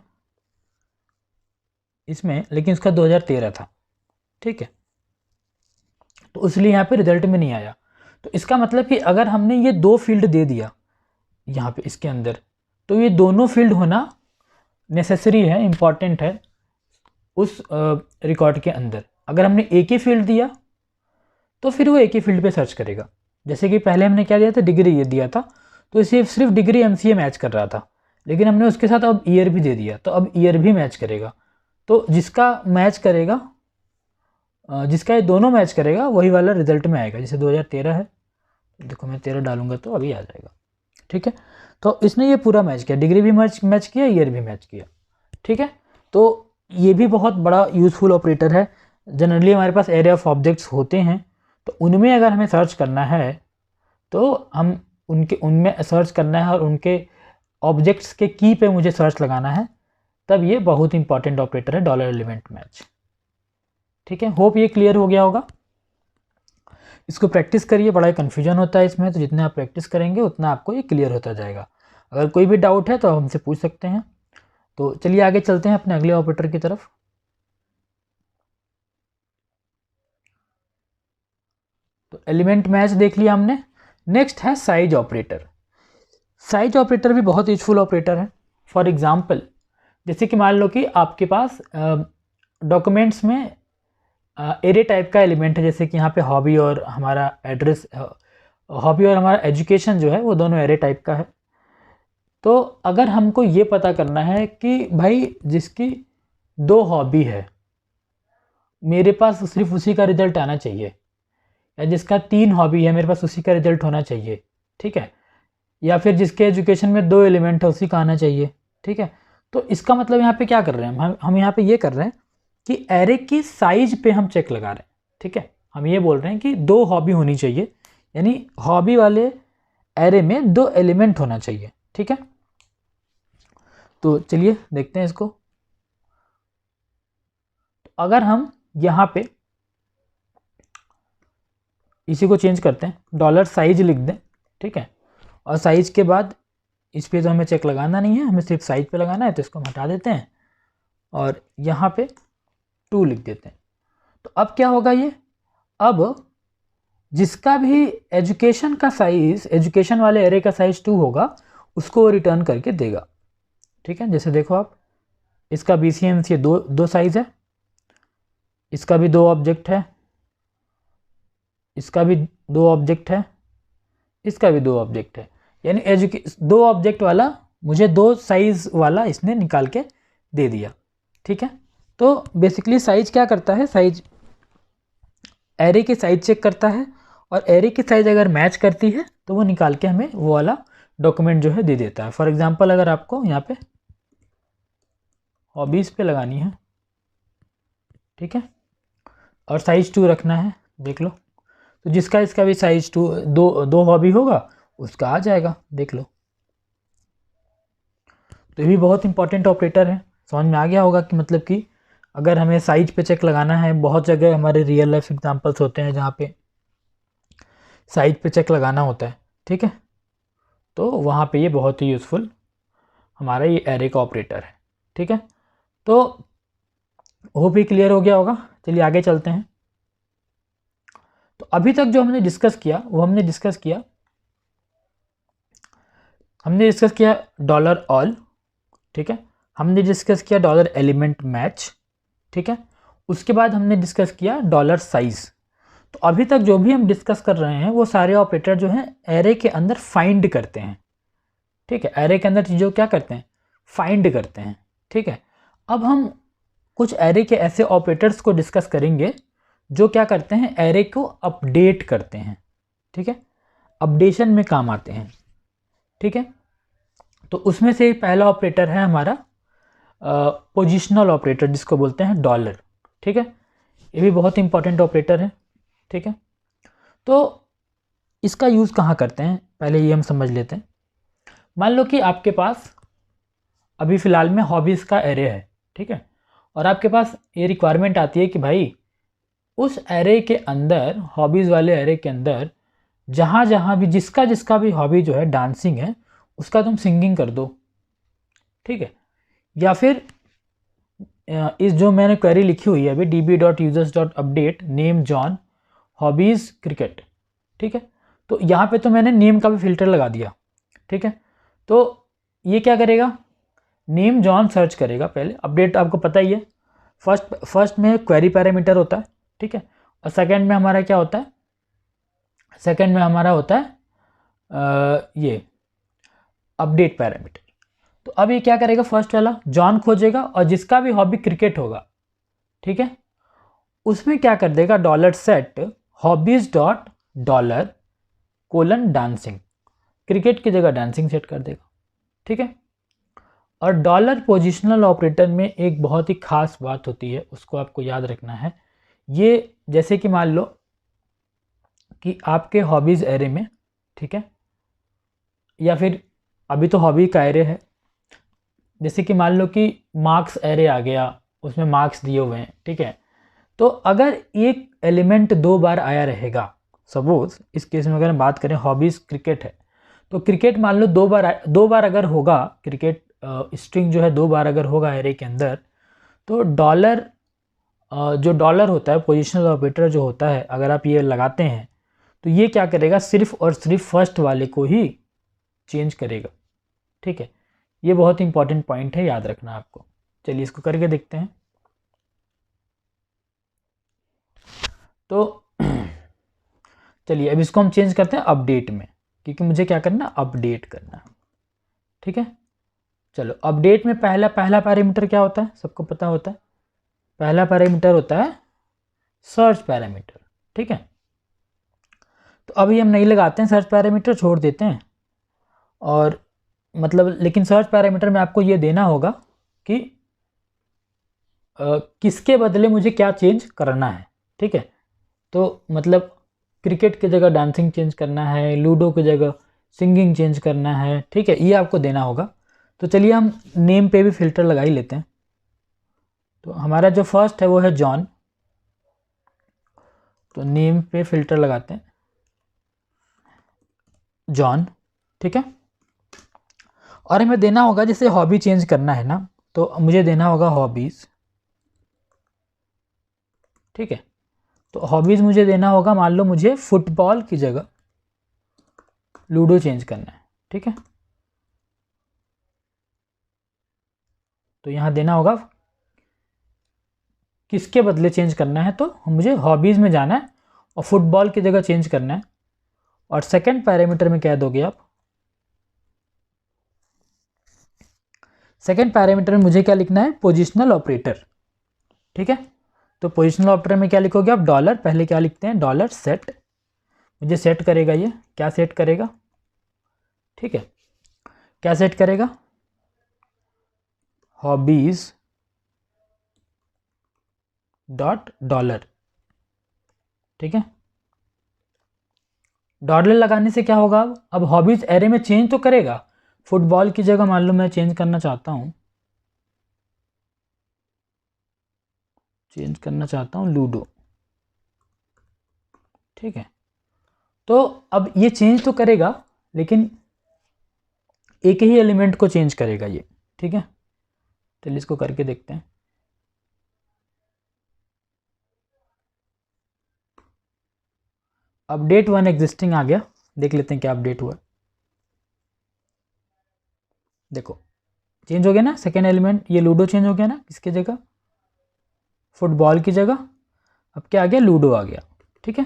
लेकिन उसका 2013 था, ठीक है, तो इसलिए यहाँ पे रिजल्ट में नहीं आया। तो इसका मतलब कि अगर हमने ये दो फील्ड दे दिया यहाँ पे इसके अंदर, तो ये दोनों फील्ड होना नेसेसरी है, इम्पॉर्टेंट है उस रिकॉर्ड के अंदर। अगर हमने एक ही फील्ड दिया तो फिर वो एक ही फील्ड पे सर्च करेगा। जैसे कि पहले हमने क्या दिया था, डिग्री ये दिया था, तो इसे सिर्फ डिग्री MCA मैच कर रहा था, लेकिन हमने उसके साथ अब ईयर भी दे दिया, तो अब ईयर भी मैच करेगा। तो जिसका मैच करेगा, जिसका ये दोनों मैच करेगा वही वाला रिजल्ट में आएगा। जैसे 2013 है, देखो मैं 13 डालूंगा तो अभी आ जाएगा, ठीक है। तो इसने ये पूरा मैच किया, डिग्री भी मैच किया, ईयर भी मैच किया, ठीक है। तो ये भी बहुत बड़ा यूज़फुल ऑपरेटर है। जनरली हमारे पास एरे ऑफ ऑब्जेक्ट्स होते हैं, तो उनमें अगर हमें सर्च करना है तो हम उनमें सर्च करना है और उनके ऑब्जेक्ट्स के की पे मुझे सर्च लगाना है, तब ये बहुत इंपॉर्टेंट ऑपरेटर है डॉलर एलिमेंट मैच, ठीक है। होप ये क्लियर हो गया होगा। इसको प्रैक्टिस करिए, बड़ा कन्फ्यूजन होता है इसमें, तो जितना आप प्रैक्टिस करेंगे उतना आपको ये क्लियर होता जाएगा। अगर कोई भी डाउट है तो आप हमसे पूछ सकते हैं। तो चलिए आगे चलते हैं अपने अगले ऑपरेटर की तरफ। तो एलिमेंट मैच देख लिया हमने। नेक्स्ट है साइज ऑपरेटर। साइज ऑपरेटर भी बहुत यूजफुल ऑपरेटर है। फॉर एग्जांपल, जैसे कि मान लो कि आपके पास डॉक्यूमेंट्स में एरे टाइप का एलिमेंट है, जैसे कि यहाँ पे हॉबी और हमारा एड्रेस हॉबी और हमारा एजुकेशन जो है वो दोनों एरे टाइप का है। तो अगर हमको ये पता करना है कि भाई जिसकी 2 हॉबी है, मेरे पास सिर्फ उसी का रिजल्ट आना चाहिए, या जिसका 3 हॉबी है मेरे पास उसी का रिजल्ट होना चाहिए, ठीक है, या फिर जिसके एजुकेशन में 2 एलिमेंट है उसी का आना चाहिए, ठीक है। तो इसका मतलब यहाँ पे क्या कर रहे हैं हम यहाँ पे ये कर रहे हैं कि एरे की साइज पे हम चेक लगा रहे हैं, ठीक है। हम ये बोल रहे हैं कि 2 हॉबी होनी चाहिए, यानी हॉबी वाले एरे में 2 एलिमेंट होना चाहिए, ठीक है। तो चलिए देखते हैं इसको। तो अगर हम यहाँ पे इसी को चेंज करते हैं, डॉलर साइज लिख दें, ठीक है, और साइज के बाद इस पे तो हमें चेक लगाना नहीं है, हमें सिर्फ साइज पे लगाना है, तो इसको हम हटा देते हैं और यहाँ पे 2 लिख देते हैं। तो अब क्या होगा ये, अब जिसका भी एजुकेशन का साइज, एजुकेशन वाले एरे का साइज 2 होगा उसको वो रिटर्न करके देगा, ठीक है। जैसे देखो आप, इसका BCMC ये दो साइज है, इसका भी 2 ऑब्जेक्ट है, इसका भी 2 ऑब्जेक्ट है, इसका भी 2 ऑब्जेक्ट है, यानी 2 ऑब्जेक्ट वाला मुझे 2 साइज वाला इसने निकाल के दे दिया, ठीक है। तो बेसिकली साइज क्या करता है, साइज एरे की साइज चेक करता है, और एरे की साइज अगर मैच करती है तो वो निकाल के हमें वो वाला डॉक्यूमेंट जो है दे देता है। फॉर एग्जांपल अगर आपको यहाँ पे हॉबीज़ पे लगानी है, ठीक है, और साइज 2 रखना है, देख लो, तो जिसका इसका भी साइज 2 दो हॉबी होगा उसका आ जाएगा, देख लो। तो ये भी बहुत इंपॉर्टेंट ऑपरेटर है, समझ में आ गया होगा कि मतलब कि अगर हमें साइज पे चेक लगाना है, बहुत जगह हमारे रियल लाइफ एग्जांपल्स होते हैं जहाँ पे साइज पे चेक लगाना होता है, ठीक है, तो वहाँ पे ये बहुत ही यूज़फुल हमारा ये एरे का ऑपरेटर है, ठीक है। तो होप ये क्लियर हो गया होगा। चलिए आगे चलते हैं। तो अभी तक जो हमने डिस्कस किया वो हमने डिस्कस किया डॉलर ऑल, ठीक है, हमने डिस्कस किया डॉलर एलिमेंट मैच, ठीक है, उसके बाद हमने डिस्कस किया डॉलर साइज। तो अभी तक जो भी हम डिस्कस कर रहे हैं वो सारे ऑपरेटर जो हैं एरे के अंदर फाइंड करते हैं, ठीक है, एरे के अंदर चीज़ों क्या करते हैं, फाइंड करते हैं, ठीक है। अब हम कुछ एरे के ऐसे ऑपरेटर्स को डिस्कस करेंगे जो क्या करते हैं, एरे को अपडेट करते हैं, ठीक है, अपडेशन में काम आते हैं, ठीक है। तो उसमें से पहला ऑपरेटर है हमारा पोजिशनल ऑपरेटर, जिसको बोलते हैं डॉलर, ठीक है, ये भी बहुत इंपॉर्टेंट ऑपरेटर है, ठीक है। तो इसका यूज़ कहाँ करते हैं पहले ये हम समझ लेते हैं। मान लो कि आपके पास अभी फ़िलहाल में हॉबीज़ का एरे है, ठीक है, और आपके पास ये रिक्वायरमेंट आती है कि भाई उस एरे के अंदर, हॉबीज़ वाले एरे के अंदर जहाँ जहाँ भी जिसका भी हॉबी जो है डांसिंग है उसका तुम सिंगिंग कर दो, ठीक है। या फिर इस जो मैंने क्वेरी लिखी हुई है अभी db.users.update name John hobbies cricket, ठीक है, तो यहाँ पे तो मैंने नेम का भी फिल्टर लगा दिया, ठीक है। तो ये क्या करेगा, नेम जॉन सर्च करेगा पहले, अपडेट आपको पता ही है, फर्स्ट में क्वेरी पैरामीटर होता है, ठीक है, और सेकंड में हमारा क्या होता है, सेकंड में हमारा होता है ये अपडेट पैरामीटर। तो अब ये क्या करेगा, फर्स्ट वाला जॉन खोजेगा और जिसका भी हॉबी क्रिकेट होगा, ठीक है, उसमें क्या कर देगा, dollar set hobbies dot dollar colon dancing, cricket की जगह डांसिंग सेट कर देगा, ठीक है। और डॉलर पोजिशनल ऑपरेटर में एक बहुत ही खास बात होती है, उसको आपको याद रखना है। ये जैसे कि मान लो कि आपके हॉबीज़ एरे में, ठीक है, या फिर अभी तो हॉबी का एरे है, जैसे कि मान लो कि मार्क्स एरे आ गया, उसमें मार्क्स दिए हुए हैं, ठीक है। तो अगर एक एलिमेंट 2 बार आया रहेगा, सपोज इस केस में अगर हम बात करें हॉबीज़ क्रिकेट है, तो क्रिकेट मान लो 2 बार अगर होगा, क्रिकेट स्ट्रिंग जो है 2 बार अगर होगा एरे के अंदर, तो डॉलर जो डॉलर होता है पोजिशनल ऑपरेटर जो होता है, अगर आप ये लगाते हैं तो ये क्या करेगा, सिर्फ और सिर्फ फर्स्ट वाले को ही चेंज करेगा, ठीक है। ये बहुत इंपॉर्टेंट पॉइंट है, याद रखना आपको। चलिए इसको करके देखते हैं। तो चलिए अब इसको हम चेंज करते हैं अपडेट में, क्योंकि मुझे क्या करना है, अपडेट करना है। ठीक है, चलो अपडेट में पहला पैरामीटर क्या होता है, सबको पता होता है। पहला पैरामीटर होता है सर्च पैरामीटर। ठीक है, तो अभी हम नहीं लगाते हैं सर्च पैरामीटर, छोड़ देते हैं। और मतलब लेकिन सर्च पैरामीटर में आपको ये देना होगा कि किसके बदले मुझे क्या चेंज करना है। ठीक है, तो मतलब क्रिकेट की जगह डांसिंग चेंज करना है, लूडो की जगह सिंगिंग चेंज करना है। ठीक है, ये आपको देना होगा। तो चलिए हम नेम पे भी फिल्टर लगा ही लेते हैं। तो हमारा जो फर्स्ट है वो है जॉन, तो नेम पे फिल्टर लगाते हैं जॉन। ठीक है, और हमें देना होगा, जैसे हॉबी चेंज करना है ना, तो मुझे देना होगा हॉबीज़। ठीक है, तो हॉबीज़ मुझे देना होगा, मान लो मुझे फुटबॉल की जगह लूडो चेंज करना है। ठीक है, तो यहाँ देना होगा किसके बदले चेंज करना है, तो मुझे हॉबीज़ में जाना है और फुटबॉल की जगह चेंज करना है। और सेकंड पैरामीटर में क्या दोगे आप, सेकंड पैरामीटर में मुझे क्या लिखना है, पोजिशनल ऑपरेटर। ठीक है, तो पोजिशनल ऑपरेटर में क्या लिखोगे आप, डॉलर, पहले क्या लिखते हैं, डॉलर सेट, मुझे सेट करेगा, ये क्या सेट करेगा। ठीक है, क्या सेट करेगा, हॉबीज डॉट डॉलर। ठीक है, डॉलर लगाने से क्या होगा, अब हॉबीज एरे में चेंज तो करेगा। फुटबॉल की जगह मान लो मैं चेंज करना चाहता हूँ, लूडो। ठीक है, तो अब ये चेंज तो करेगा, लेकिन एक ही एलिमेंट को चेंज करेगा ये। ठीक है, चलिए इसको करके देखते हैं। अपडेट वन एग्जिस्टिंग आ गया, देख लेते हैं क्या अपडेट हुआ। देखो चेंज हो गया ना, सेकेंड एलिमेंट ये लूडो चेंज हो गया ना, किसकी जगह, फुटबॉल की जगह अब क्या आ गया, लूडो आ गया। ठीक है,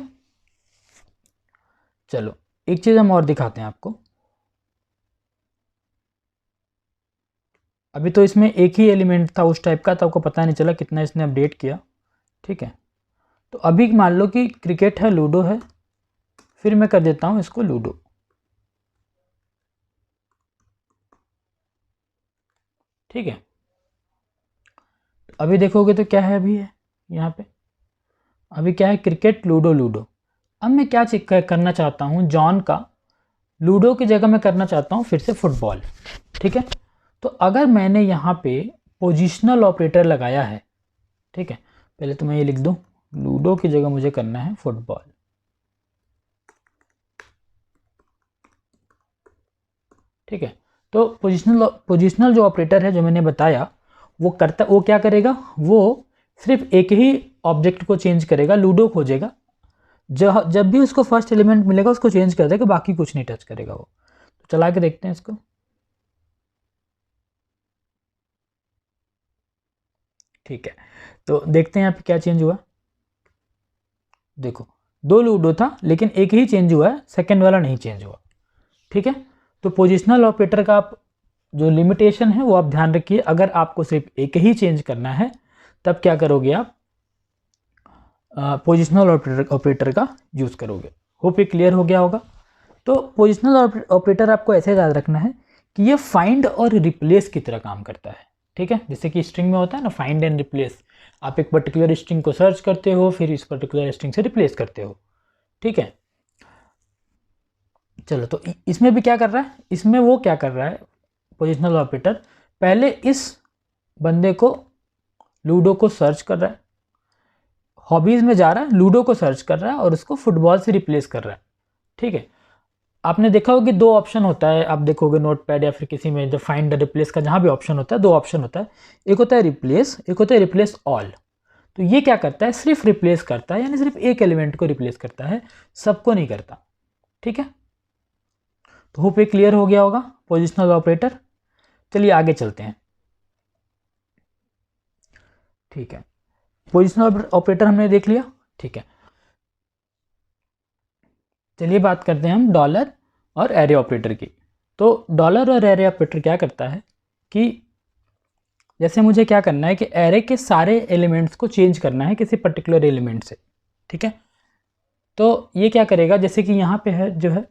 चलो एक चीज़ हम और दिखाते हैं आपको। अभी तो इसमें एक ही एलिमेंट था उस टाइप का, तो आपको पता नहीं चला कितना इसने अपडेट किया। ठीक है, तो अभी मान लो कि क्रिकेट है, लूडो है, फिर मैं कर देता हूँ इसको लूडो। ठीक है, अभी देखोगे तो क्या है, अभी है यहाँ पे, अभी क्या है, क्रिकेट लूडो लूडो। अब मैं क्या चेक करना चाहता हूँ, जॉन का लूडो की जगह मैं करना चाहता हूँ फिर से फुटबॉल। ठीक है, तो अगर मैंने यहाँ पे पोजिशनल ऑपरेटर लगाया है, ठीक है, पहले तो मैं ये लिख दूँ, लूडो की जगह मुझे करना है फुटबॉल। ठीक है, तो पोजिशनल जो ऑपरेटर है जो मैंने बताया, वो क्या करेगा, वो सिर्फ एक ही ऑब्जेक्ट को चेंज करेगा, लूडो खोजेगा, जब भी उसको फर्स्ट एलिमेंट मिलेगा उसको चेंज कर देगा, बाकी कुछ नहीं टच करेगा वो। तो चला के देखते हैं इसको। ठीक है, तो देखते हैं यहाँ पे क्या चेंज हुआ। देखो दो लूडो था, लेकिन एक ही चेंज हुआ है, सेकेंड वाला नहीं चेंज हुआ। ठीक है, तो पोजिशनल ऑपरेटर का आप जो लिमिटेशन है वो आप ध्यान रखिए, अगर आपको सिर्फ एक ही चेंज करना है तब क्या करोगे आप, पोजिशनल ऑपरेटर का यूज़ करोगे। होप ये क्लियर हो गया होगा। तो पोजिशनल ऑपरेटर आपको ऐसे याद रखना है कि ये फाइंड और रिप्लेस की तरह काम करता है। ठीक है, जैसे कि स्ट्रिंग में होता है ना फाइंड एंड रिप्लेस, आप एक पर्टिकुलर स्ट्रिंग को सर्च करते हो, फिर इस पर्टिकुलर स्ट्रिंग से रिप्लेस करते हो। ठीक है, चलो तो इसमें भी क्या कर रहा है, इसमें वो क्या कर रहा है, पोजिशनल ऑपरेटर पहले इस बंदे को लूडो को सर्च कर रहा है, हॉबीज़ में जा रहा है, लूडो को सर्च कर रहा है और उसको फुटबॉल से रिप्लेस कर रहा है। ठीक है, आपने देखा होगा कि दो ऑप्शन होता है, आप देखोगे नोटपैड या फिर किसी में, जब फाइंड रिप्लेस का जहाँ भी ऑप्शन होता है, दो ऑप्शन होता है, एक होता है रिप्लेस, एक होता है रिप्लेस ऑल। तो ये क्या करता है, सिर्फ रिप्लेस करता है, यानी सिर्फ एक एलिमेंट को रिप्लेस करता है, सबको नहीं करता। ठीक है, तो होप ये क्लियर हो गया होगा पोजिशनल ऑपरेटर। चलिए आगे चलते हैं। ठीक है, पोजिशनल ऑपरेटर हमने देख लिया। ठीक है, चलिए बात करते हैं हम डॉलर और एरे ऑपरेटर की। तो डॉलर और एरे ऑपरेटर क्या करता है कि जैसे मुझे क्या करना है कि एरे के सारे एलिमेंट्स को चेंज करना है किसी पर्टिकुलर एलिमेंट से, ठीक है। तो ये क्या करेगा, जैसे कि यहाँ पे है जो है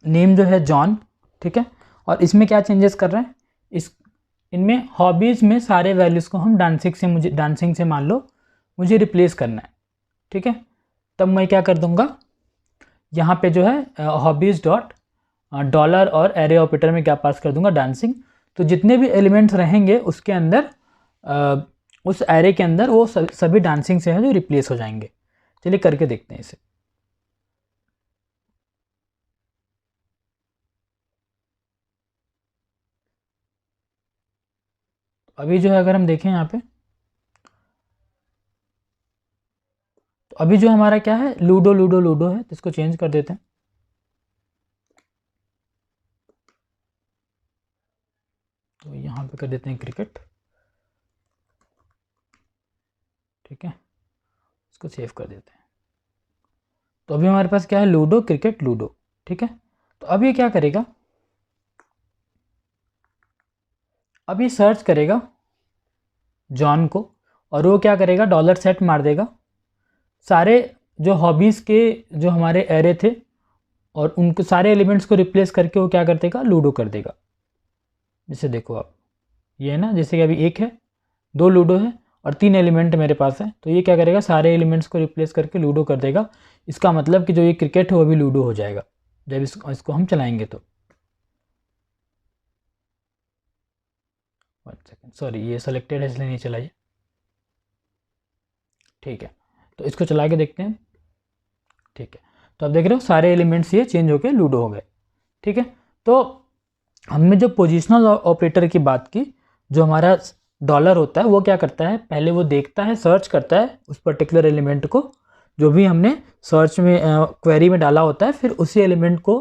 नेम जो है जॉन, ठीक है, और इसमें क्या चेंजेस कर रहे हैं, इनमें हॉबीज़ में सारे वैल्यूज़ को हम डांसिंग से मान लो मुझे रिप्लेस करना है, ठीक है। तब मैं क्या कर दूंगा, यहाँ पे जो है हॉबीज़ डॉट डॉलर और एरे ऑपरेटर में क्या पास कर दूंगा, डांसिंग। तो जितने भी एलिमेंट्स रहेंगे उसके अंदर उस एरे के अंदर वो सभी डांसिंग से है जो रिप्लेस हो जाएंगे। चलिए करके देखते हैं इसे। अभी जो है अगर हम देखें यहाँ पे, तो अभी जो हमारा क्या है, लूडो लूडो लूडो है, तो इसको चेंज कर देते हैं। तो यहाँ पे कर देते हैं क्रिकेट, ठीक है, इसको सेव कर देते हैं। तो अभी हमारे पास क्या है, लूडो क्रिकेट लूडो, ठीक है। तो अब ये क्या करेगा, अब ये सर्च करेगा जॉन को, और वो क्या करेगा, डॉलर सेट मार देगा, सारे जो हॉबीज़ के जो हमारे एरे थे और उनको सारे एलिमेंट्स को रिप्लेस करके वो क्या कर देगा, लूडो कर देगा। जैसे देखो आप, ये है ना, जैसे कि अभी एक है, 2 लूडो है और 3 एलिमेंट मेरे पास है, तो ये क्या करेगा, सारे एलिमेंट्स को रिप्लेस करके लूडो कर देगा। इसका मतलब कि जो ये क्रिकेट है वो भी लूडो हो जाएगा जब इसको हम चलाएंगे। तो 1 सेकेंड, सॉरी ये सेलेक्टेड है इसलिए नहीं चलाइए, ठीक है। तो इसको चला के देखते हैं, ठीक है। तो आप देख रहे हो सारे एलिमेंट्स ये चेंज होके लूडो हो गए, ठीक है। तो हमने जो पोजिशनल ऑपरेटर की बात की, जो हमारा डॉलर होता है वो क्या करता है, पहले वो देखता है, सर्च करता है उस पर्टिकुलर एलिमेंट को जो भी हमने सर्च में क्वेरी में डाला होता है, फिर उसी एलिमेंट को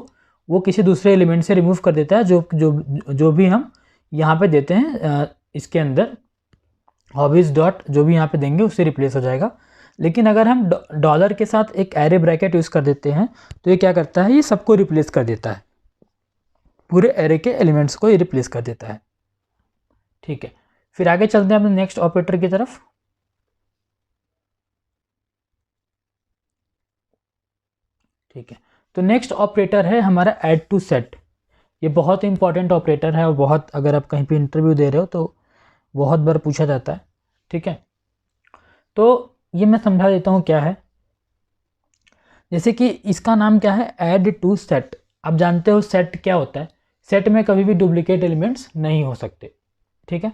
वो किसी दूसरे एलिमेंट से रिमूव कर देता है जो भी हम यहाँ पे देते हैं इसके अंदर हॉबीज़ डॉट जो भी यहाँ पे देंगे उससे रिप्लेस हो जाएगा। लेकिन अगर हम डॉलर के साथ एक एरे ब्रैकेट यूज़ कर देते हैं तो ये क्या करता है, ये सबको रिप्लेस कर देता है, पूरे एरे के एलिमेंट्स को ये रिप्लेस कर देता है, ठीक है। फिर आगे चलते हैं अपने नेक्स्ट ऑपरेटर की तरफ। ठीक है, तो नेक्स्ट ऑपरेटर है हमारा ऐड टू सेट। ये बहुत इंपॉर्टेंट ऑपरेटर है और बहुत, अगर आप कहीं पे इंटरव्यू दे रहे हो तो बहुत बार पूछा जाता है, ठीक है। तो ये मैं समझा देता हूँ क्या है। जैसे कि इसका नाम क्या है, ऐड टू सेट। आप जानते हो सेट क्या होता है, सेट में कभी भी डुप्लीकेट एलिमेंट्स नहीं हो सकते, ठीक है।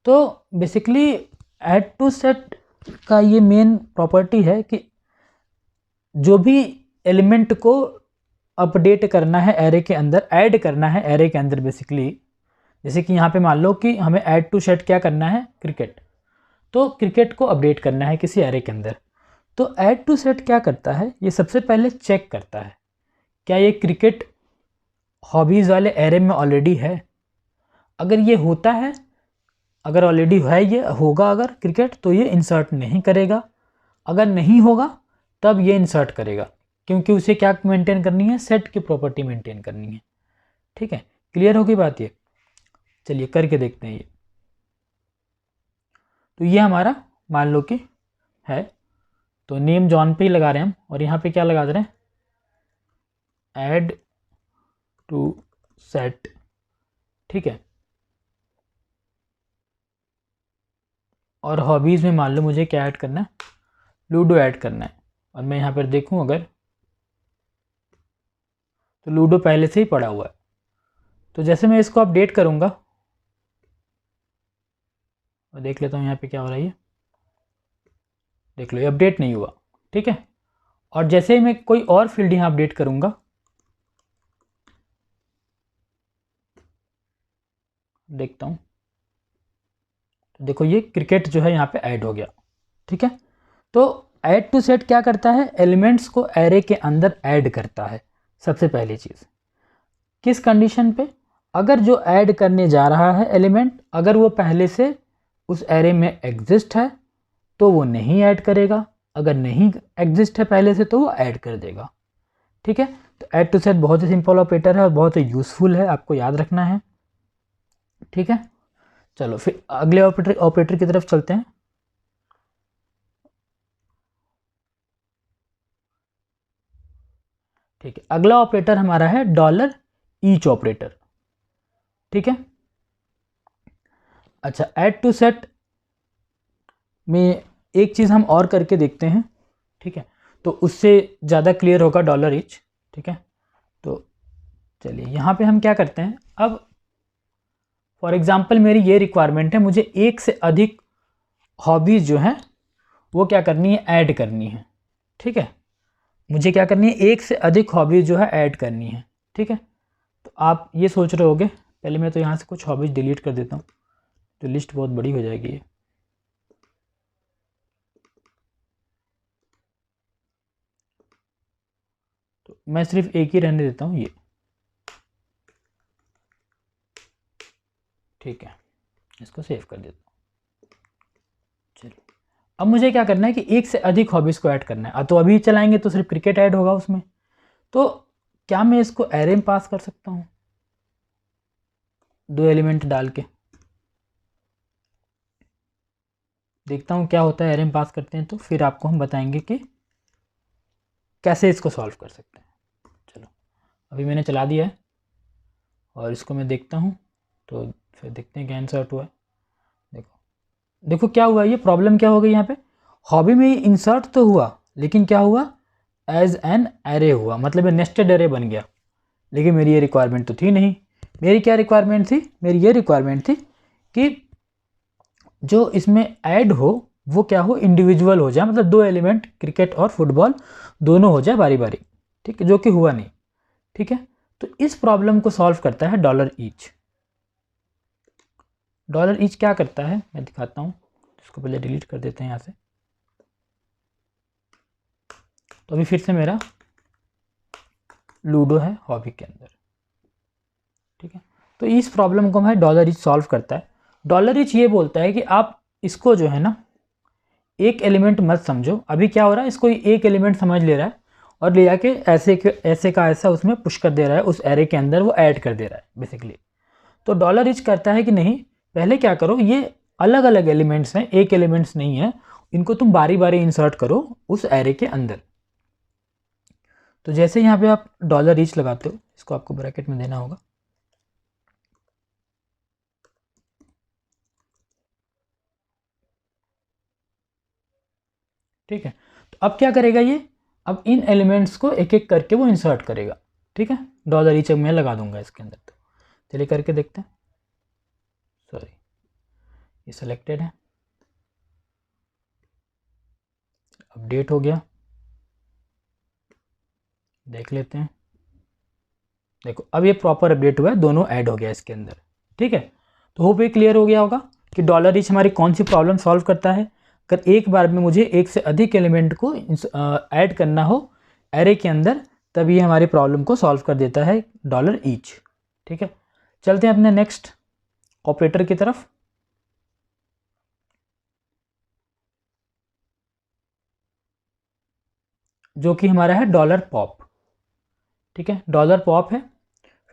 तो बेसिकली ऐड टू सेट का ये मेन प्रॉपर्टी है कि जो भी एलिमेंट को अपडेट करना है एरे के अंदर, ऐड करना है एरे के अंदर बेसिकली, जैसे कि यहाँ पे मान लो कि हमें ऐड टू सेट क्या करना है, क्रिकेट, तो क्रिकेट को अपडेट करना है किसी एरे के अंदर। तो ऐड टू सेट क्या करता है, ये सबसे पहले चेक करता है क्या ये क्रिकेट हॉबीज़ वाले एरे में ऑलरेडी है। अगर ये होता है, अगर ऑलरेडी है, ये होगा अगर क्रिकेट, तो ये इंसर्ट नहीं करेगा। अगर नहीं होगा तब ये इंसर्ट करेगा, क्योंकि उसे क्या मेंटेन करनी है, सेट की प्रॉपर्टी मेंटेन करनी है, ठीक है। क्लियर होगी बात ये, चलिए करके देखते हैं ये। तो ये हमारा मान लो कि है, तो नेम जॉन पे ही लगा रहे हैं हम, और यहाँ पे क्या लगा दे रहे हैं, ऐड टू सेट, ठीक है। और हॉबीज़ में मान लो मुझे क्या ऐड करना है, लूडो ऐड करना है, और मैं यहाँ पर देखूँ अगर, तो लूडो पहले से ही पड़ा हुआ है। तो जैसे मैं इसको अपडेट करूँगा, और देख लेता हूँ यहाँ पे क्या हो रहा है, देख लो ये अपडेट नहीं हुआ, ठीक है। और जैसे ही मैं कोई और फील्ड यहाँ अपडेट करूँगा, देखता हूँ, तो देखो ये क्रिकेट जो है यहाँ पे ऐड हो गया, ठीक है। तो ऐड टू सेट क्या करता है, एलिमेंट्स को एरे के अंदर ऐड करता है। सबसे पहली चीज़, किस कंडीशन पे, अगर जो ऐड करने जा रहा है एलिमेंट, अगर वो पहले से उस एरे में एग्जिस्ट है तो वो नहीं ऐड करेगा, अगर नहीं एग्जिस्ट है पहले से तो वो ऐड कर देगा, ठीक है। तो ऐड टू सेट बहुत ही सिंपल ऑपरेटर है और बहुत ही यूज़फुल है, आपको याद रखना है। ठीक है, चलो फिर अगले ऑपरेटर की तरफ चलते हैं। ठीक है, अगला ऑपरेटर हमारा है डॉलर ईच ऑपरेटर। ठीक है, अच्छा ऐड टू सेट में एक चीज़ हम और करके देखते हैं। ठीक है, तो उससे ज़्यादा क्लियर होगा डॉलर ईच। ठीक है, तो चलिए यहाँ पे हम क्या करते हैं, अब फॉर एग्जांपल मेरी ये रिक्वायरमेंट है, मुझे एक से अधिक हॉबीज़ जो हैं वो क्या करनी है, ऐड करनी है। ठीक है, मुझे क्या करनी है, एक से अधिक हॉबीज़ जो है ऐड करनी है। ठीक है, तो आप ये सोच रहे होगे, पहले मैं तो यहाँ से कुछ हॉबीज़ डिलीट कर देता हूँ, तो लिस्ट बहुत बड़ी हो जाएगी ये। तो मैं सिर्फ एक ही रहने देता हूँ ये। ठीक है, इसको सेव कर देता हूँ। चलिए, अब मुझे क्या करना है कि एक से अधिक हॉबीज़ को ऐड करना है। तो अभी चलाएंगे तो सिर्फ क्रिकेट ऐड होगा उसमें, तो क्या मैं इसको एरे में पास कर सकता हूँ, 2 एलिमेंट डाल के देखता हूँ क्या होता है। एरे में पास करते हैं तो फिर आपको हम बताएंगे कि कैसे इसको सॉल्व कर सकते हैं। चलो अभी मैंने चला दिया है और इसको मैं देखता हूँ, तो फिर देखते हैं क्या आंसर हुआ है। देखो देखो क्या हुआ, ये प्रॉब्लम क्या हो गई यहाँ पे, हॉबी में इंसर्ट तो हुआ लेकिन क्या हुआ, एज एन एरे हुआ, मतलब ये नेस्टेड एरे बन गया। लेकिन मेरी ये रिक्वायरमेंट तो थी नहीं। मेरी क्या रिक्वायरमेंट थी, मेरी ये रिक्वायरमेंट थी कि जो इसमें ऐड हो वो क्या हो, इंडिविजुअल हो जाए, मतलब 2 एलिमेंट क्रिकेट और फुटबॉल दोनों हो जाए बारी बारी। ठीक है, जो कि हुआ नहीं। ठीक है, तो इस प्रॉब्लम को सॉल्व करता है डॉलर ईच। डॉलर ईच क्या करता है मैं दिखाता हूँ, इसको पहले डिलीट कर देते हैं यहाँ से। तो अभी फिर से मेरा लूडो है हॉबी के अंदर। ठीक है, तो इस प्रॉब्लम को मैं डॉलर ईच सॉल्व करता है। डॉलर ईच ये बोलता है कि आप इसको जो है ना एक एलिमेंट मत समझो। अभी क्या हो रहा है, इसको एक एलिमेंट समझ ले रहा है और ले जाके ऐसे का ऐसा उसमें पुश कर दे रहा है, उस एरे के अंदर वो ऐड कर दे रहा है बेसिकली। तो डॉलर ईच करता है कि नहीं, पहले क्या करो, ये अलग अलग एलिमेंट्स हैं, एक एलिमेंट्स नहीं है, इनको तुम बारी बारी इंसर्ट करो उस एरे के अंदर। तो जैसे यहाँ पे आप डॉलर ईच लगाते हो, इसको आपको ब्रैकेट में देना होगा। ठीक है, तो अब क्या करेगा ये, अब इन एलिमेंट्स को एक एक करके वो इंसर्ट करेगा। ठीक है, डॉलर ईच मैं लगा दूंगा इसके अंदर। तो चलिए करके देखते हैं। सॉरी, ये सेलेक्टेड है, अपडेट हो गया, देख लेते हैं। देखो अब ये प्रॉपर अपडेट हुआ है, दोनों ऐड हो गया इसके अंदर। ठीक है, तो होप ये क्लियर हो गया होगा कि डॉलर ईच हमारी कौन सी प्रॉब्लम सॉल्व करता है। अगर एक बार में मुझे एक से अधिक एलिमेंट को ऐड करना हो एरे के अंदर, तब ये हमारी प्रॉब्लम को सॉल्व कर देता है डॉलर ईच। ठीक है, चलते हैं अपने नेक्स्ट ऑपरेटर की तरफ, जो कि हमारा है डॉलर पॉप। ठीक है, डॉलर पॉप है,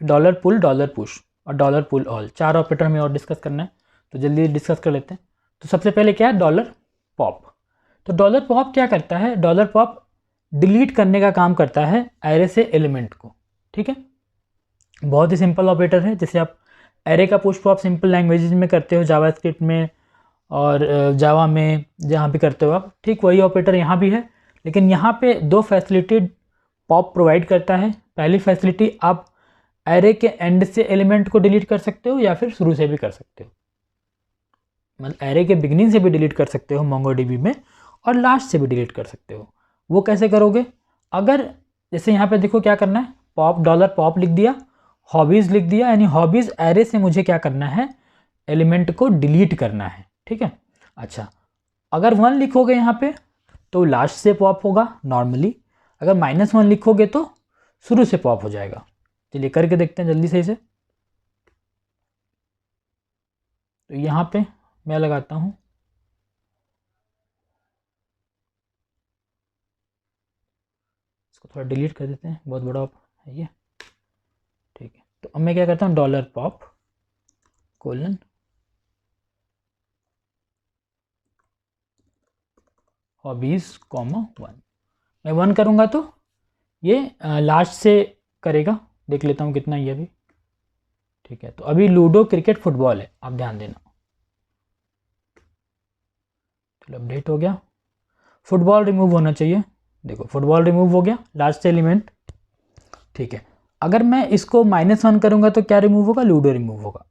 डॉलर पुल, डॉलर पुश और डॉलर पुल ऑल, 4 ऑपरेटर हमें और डिस्कस करना है, तो जल्दी डिस्कस कर लेते हैं। तो सबसे पहले क्या है, डॉलर पॉप। तो डॉलर पॉप क्या करता है, डॉलर पॉप डिलीट करने का काम करता है एरे से एलिमेंट को। ठीक है, बहुत ही सिंपल ऑपरेटर है, जैसे आप एरे का पुश पॉप सिंपल लैंग्वेजेज में करते हो, जावा स्क्रिप्ट में और जावा में जहाँ भी करते हो आप, ठीक वही ऑपरेटर यहाँ भी है। लेकिन यहाँ पे 2 फैसिलिटी पॉप प्रोवाइड करता है। पहली फैसिलिटी, आप एरे के एंड से एलिमेंट को डिलीट कर सकते हो या फिर शुरू से भी कर सकते हो, मतलब एरे के बिगिनिंग से भी डिलीट कर सकते हो मोंगोडीबी में, और लास्ट से भी डिलीट कर सकते हो। वो कैसे करोगे, अगर जैसे यहाँ पे देखो क्या करना है, पॉप डॉलर पॉप लिख दिया, हॉबीज़ लिख दिया, यानी हॉबीज़ एरे से मुझे क्या करना है, एलिमेंट को डिलीट करना है। ठीक है, अच्छा अगर 1 लिखोगे यहाँ पे तो लास्ट से पॉप होगा नॉर्मली, अगर -1 लिखोगे तो शुरू से पॉप हो जाएगा। चलिए करके देखते हैं जल्दी से इसे। तो यहाँ पे मैं लगाता हूँ इसको थोड़ा डिलीट कर देते हैं, बहुत बड़ा है ये, ठीक है। तो अब मैं क्या करता हूँ, dollar pop colon hobbies comma 1, मैं 1 करूँगा तो ये लास्ट से करेगा, देख लेता हूँ कितना ये अभी, ठीक है। तो अभी लूडो क्रिकेट फुटबॉल है, आप ध्यान देना। चलो अपडेट हो गया, फुटबॉल रिमूव होना चाहिए, देखो फुटबॉल रिमूव हो गया लास्ट से एलिमेंट, ठीक है। अगर मैं इसको -1 करूँगा तो क्या रिमूव होगा, लूडो रिमूव होगा।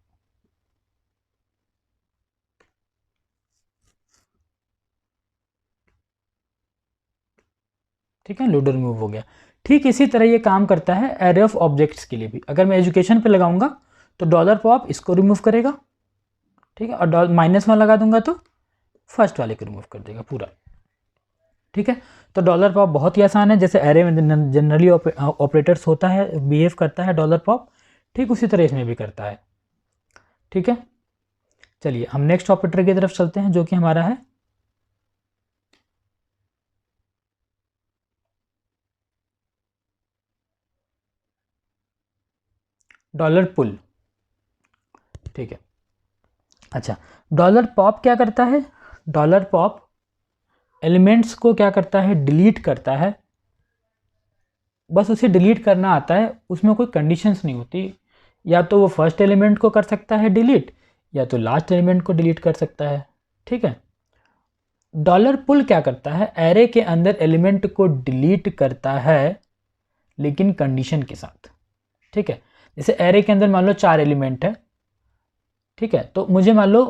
ठीक है, लूडो रिमूव हो गया। ठीक इसी तरह ये काम करता है एरे ऑफ ऑब्जेक्ट्स के लिए भी। अगर मैं एजुकेशन पे लगाऊंगा तो डॉलर पॉप इसको रिमूव करेगा, ठीक है, और -1 लगा दूंगा तो फर्स्ट वाले को रिमूव कर देगा पूरा, ठीक है। तो डॉलर पॉप बहुत ही आसान है, जैसे एरे में जनरली ऑपरेटर्स होता है, बिहेव करता है डॉलर पॉप, ठीक उसी तरह इसमें भी करता है, ठीक है। चलिए हम नेक्स्ट ऑपरेटर की तरफ चलते हैं, जो कि हमारा है डॉलर पुल, ठीक है। अच्छा, डॉलर पॉप क्या करता है, डॉलर पॉप एलिमेंट्स को क्या करता है, डिलीट करता है, बस उसे डिलीट करना आता है, उसमें कोई कंडीशंस नहीं होती, या तो वो फर्स्ट एलिमेंट को कर सकता है डिलीट, या तो लास्ट एलिमेंट को डिलीट कर सकता है, ठीक है। डॉलर पुल क्या करता है, एरे के अंदर एलिमेंट को डिलीट करता है लेकिन कंडीशन के साथ, ठीक है। जैसे एरे के अंदर मान लो 4 एलिमेंट है, ठीक है, तो मुझे मान लो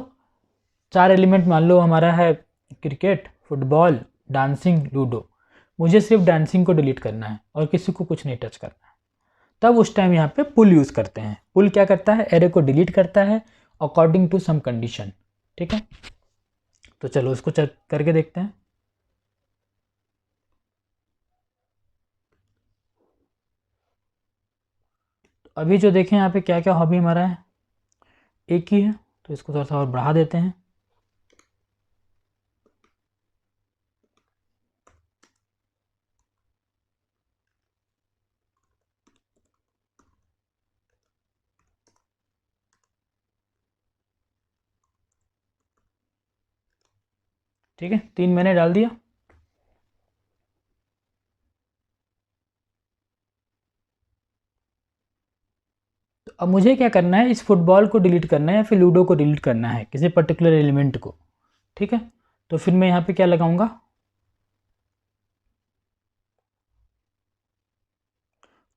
4 एलिमेंट मान लो हमारा है क्रिकेट, फुटबॉल, डांसिंग, लूडो, मुझे सिर्फ डांसिंग को डिलीट करना है और किसी को कुछ नहीं टच करना है, तब उस टाइम यहाँ पे पुल यूज़ करते हैं। पुल क्या करता है, एरे को डिलीट करता है अकॉर्डिंग टू सम कंडीशन, ठीक है। तो चलो इसको चेक करके देखते हैं। तो अभी जो देखें यहाँ पे क्या क्या हॉबी हमारा है, एक ही है, तो इसको थोड़ा सा और बढ़ा देते हैं। ठीक है, 3 मैंने डाल दिया। तो अब मुझे क्या करना है, इस फुटबॉल को डिलीट करना है या फिर लूडो को डिलीट करना है, किसी पर्टिकुलर एलिमेंट को, ठीक है। तो फिर मैं यहाँ पे क्या लगाऊंगा,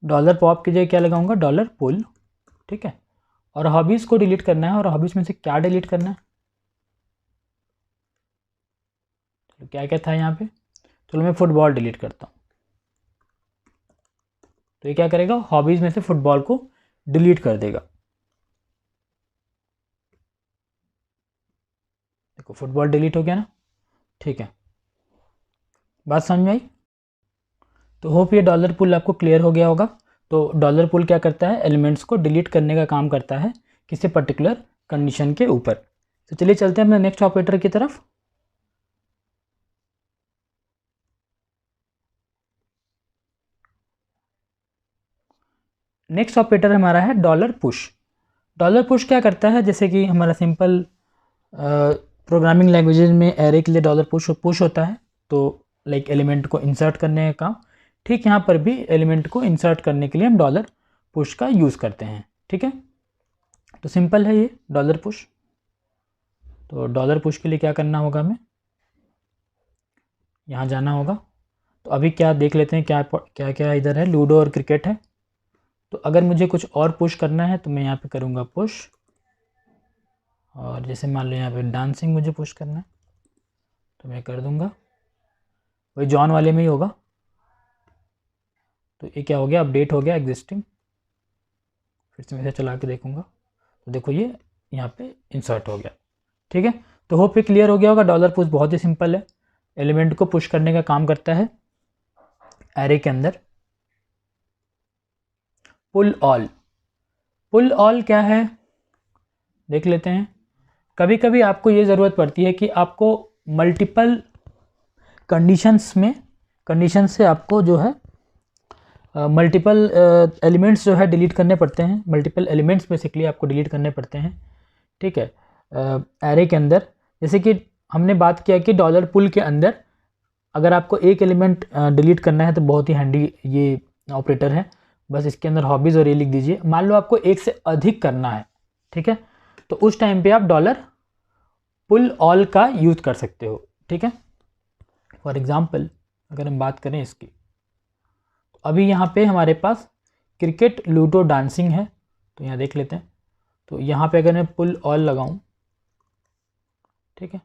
डॉलर पॉप की जगह क्या लगाऊंगा, डॉलर पुल, ठीक है। और हॉबीज़ को डिलीट करना है, और हॉबीज़ में से क्या डिलीट करना है, तो क्या क्या था यहाँ पे, चलो मैं फुटबॉल डिलीट करता हूँ। तो ये क्या करेगा, हॉबीज़ में से फुटबॉल को डिलीट कर देगा। देखो फुटबॉल डिलीट हो गया ना, ठीक है, बात समझ में आई। तो होप ये डॉलर पुल आपको क्लियर हो गया होगा। तो डॉलर पुल क्या करता है, एलिमेंट्स को डिलीट करने का काम करता है किसी पर्टिकुलर कंडीशन के ऊपर। तो चलिए चलते हैं अपने नेक्स्ट ऑपरेटर की तरफ। नेक्स्ट ऑपरेटर हमारा है डॉलर पुश। डॉलर पुश क्या करता है, जैसे कि हमारा सिंपल प्रोग्रामिंग लैंग्वेजेज में एरे के लिए डॉलर पुश होता है, तो लाइक एलिमेंट को इंसर्ट करने का काम, ठीक यहाँ पर भी एलिमेंट को इंसर्ट करने के लिए हम डॉलर पुश का यूज़ करते हैं, ठीक है। तो सिंपल है ये डॉलर पुश। तो डॉलर पुश के लिए क्या करना होगा, हमें यहाँ जाना होगा। तो अभी क्या देख लेते हैं, क्या क्या क्या इधर है, लूडो और क्रिकेट है। तो अगर मुझे कुछ और पुश करना है तो मैं यहाँ पे करूँगा पुश, और जैसे मान लो यहाँ पे डांसिंग मुझे पुश करना है तो मैं कर दूँगा, वही जॉन वाले में ही होगा। तो ये क्या हो गया, अपडेट हो गया एग्जिस्टिंग। फिर से मैं इसे चला के देखूँगा तो देखो ये यहाँ पे इंसर्ट हो गया, ठीक है। तो होप ये क्लियर हो गया होगा। डॉलर पुश बहुत ही सिंपल है, एलिमेंट को पुश करने का काम करता है एरे के अंदर। पुल ऑल, पुल ऑल क्या है देख लेते हैं। कभी कभी आपको ये ज़रूरत पड़ती है कि आपको मल्टीपल कंडीशंस से आपको जो है मल्टीपल एलिमेंट्स जो है डिलीट करने पड़ते हैं, मल्टीपल एलिमेंट्स बेसिकली आपको डिलीट करने पड़ते हैं, ठीक है, एरे के अंदर। जैसे कि हमने बात किया कि डॉलर पुल के अंदर अगर आपको एक एलिमेंट डिलीट करना है तो बहुत ही हैंडी ये ऑपरेटर है। बस इसके अंदर हॉबीज़ और ये लिख दीजिए। मान लो आपको एक से अधिक करना है, ठीक है, तो उस टाइम पे आप डॉलर पुल ऑल का यूज़ कर सकते हो, ठीक है। फॉर एग्ज़ाम्पल अगर हम बात करें इसकी, तो अभी यहाँ पे हमारे पास क्रिकेट, लूडो, डांसिंग है, तो यहाँ देख लेते हैं। तो यहाँ पे अगर मैं पुल ऑल लगाऊँ, ठीक है,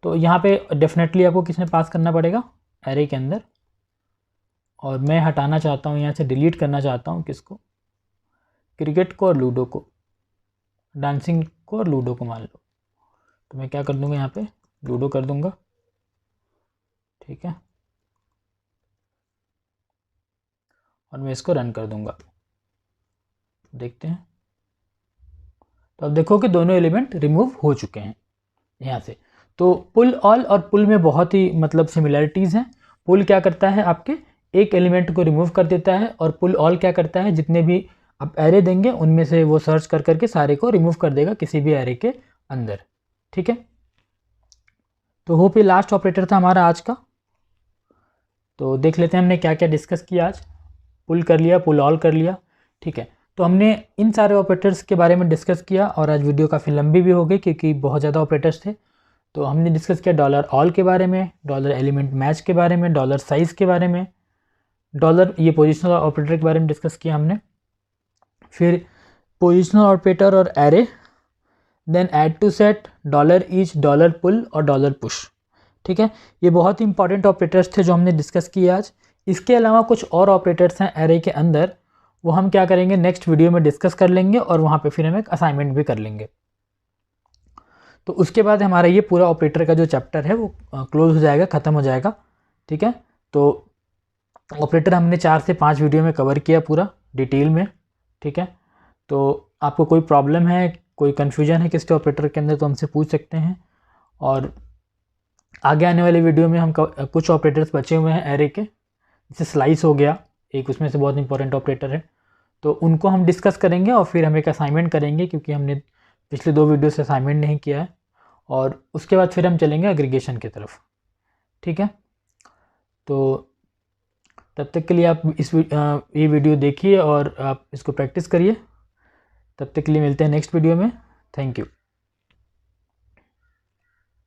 तो यहाँ पे डेफिनेटली आपको किसमें पास करना पड़ेगा, एरे के अंदर। और मैं हटाना चाहता हूँ यहाँ से, डिलीट करना चाहता हूँ किसको, क्रिकेट को और लूडो को, डांसिंग को और लूडो को मान लो। तो मैं क्या कर दूँगा, यहाँ पे लूडो कर दूँगा, ठीक है, और मैं इसको रन कर दूँगा। देखते हैं, तो अब देखो कि दोनों एलिमेंट रिमूव हो चुके हैं यहाँ से। तो पुल ऑल और पुल में बहुत ही मतलब सिमिलरिटीज़ हैं। पुल क्या करता है, आपके एक एलिमेंट को रिमूव कर देता है, और पुल ऑल क्या करता है, जितने भी आप एरे देंगे उनमें से वो सर्च कर करके सारे को रिमूव कर देगा किसी भी एरे के अंदर, ठीक है। तो होप ये लास्ट ऑपरेटर था हमारा आज का। तो देख लेते हैं हमने क्या क्या डिस्कस किया आज। पुल कर लिया, पुल ऑल कर लिया, ठीक है। तो हमने इन सारे ऑपरेटर्स के बारे में डिस्कस किया, और आज वीडियो काफ़ी लंबी भी हो गई क्योंकि बहुत ज़्यादा ऑपरेटर्स थे। तो हमने डिस्कस किया डॉलर ऑल के बारे में, डॉलर एलिमेंट मैच के बारे में, डॉलर साइज़ के बारे में, डॉलर ये पोजिशनल ऑपरेटर के बारे में डिस्कस किया हमने, फिर पोजिशनल ऑपरेटर और array, then add to set, dollar each, dollar pull और डॉलर पुश, ठीक है। ये बहुत ही इंपॉर्टेंट ऑपरेटर्स थे जो हमने डिस्कस किए आज। इसके अलावा कुछ और ऑपरेटर्स हैं एरे के अंदर, वो हम क्या करेंगे, नेक्स्ट वीडियो में डिस्कस कर लेंगे, और वहाँ पे फिर हम एक असाइनमेंट भी कर लेंगे। तो उसके बाद हमारा ये पूरा ऑपरेटर का जो चैप्टर है वो क्लोज हो जाएगा, ख़त्म हो जाएगा, ठीक है। तो ऑपरेटर हमने 4 से 5 वीडियो में कवर किया पूरा डिटेल में, ठीक है। तो आपको कोई प्रॉब्लम है, कोई कन्फ्यूजन है किसी ऑपरेटर के अंदर, तो हमसे पूछ सकते हैं। और आगे आने वाले वीडियो में हम कुछ ऑपरेटर्स बचे हुए हैं एरे के, जैसे स्लाइस हो गया एक, उसमें से बहुत इंपॉर्टेंट ऑपरेटर है, तो उनको हम डिस्कस करेंगे, और फिर हम एक असाइनमेंट करेंगे क्योंकि हमने पिछले 2 वीडियो से असाइनमेंट नहीं किया है। और उसके बाद फिर हम चलेंगे एग्रीगेशन की तरफ, ठीक है। तो तब तक के लिए आप ये वीडियो देखिए और आप इसको प्रैक्टिस करिए। तब तक के लिए मिलते हैं नेक्स्ट वीडियो में। Thank you.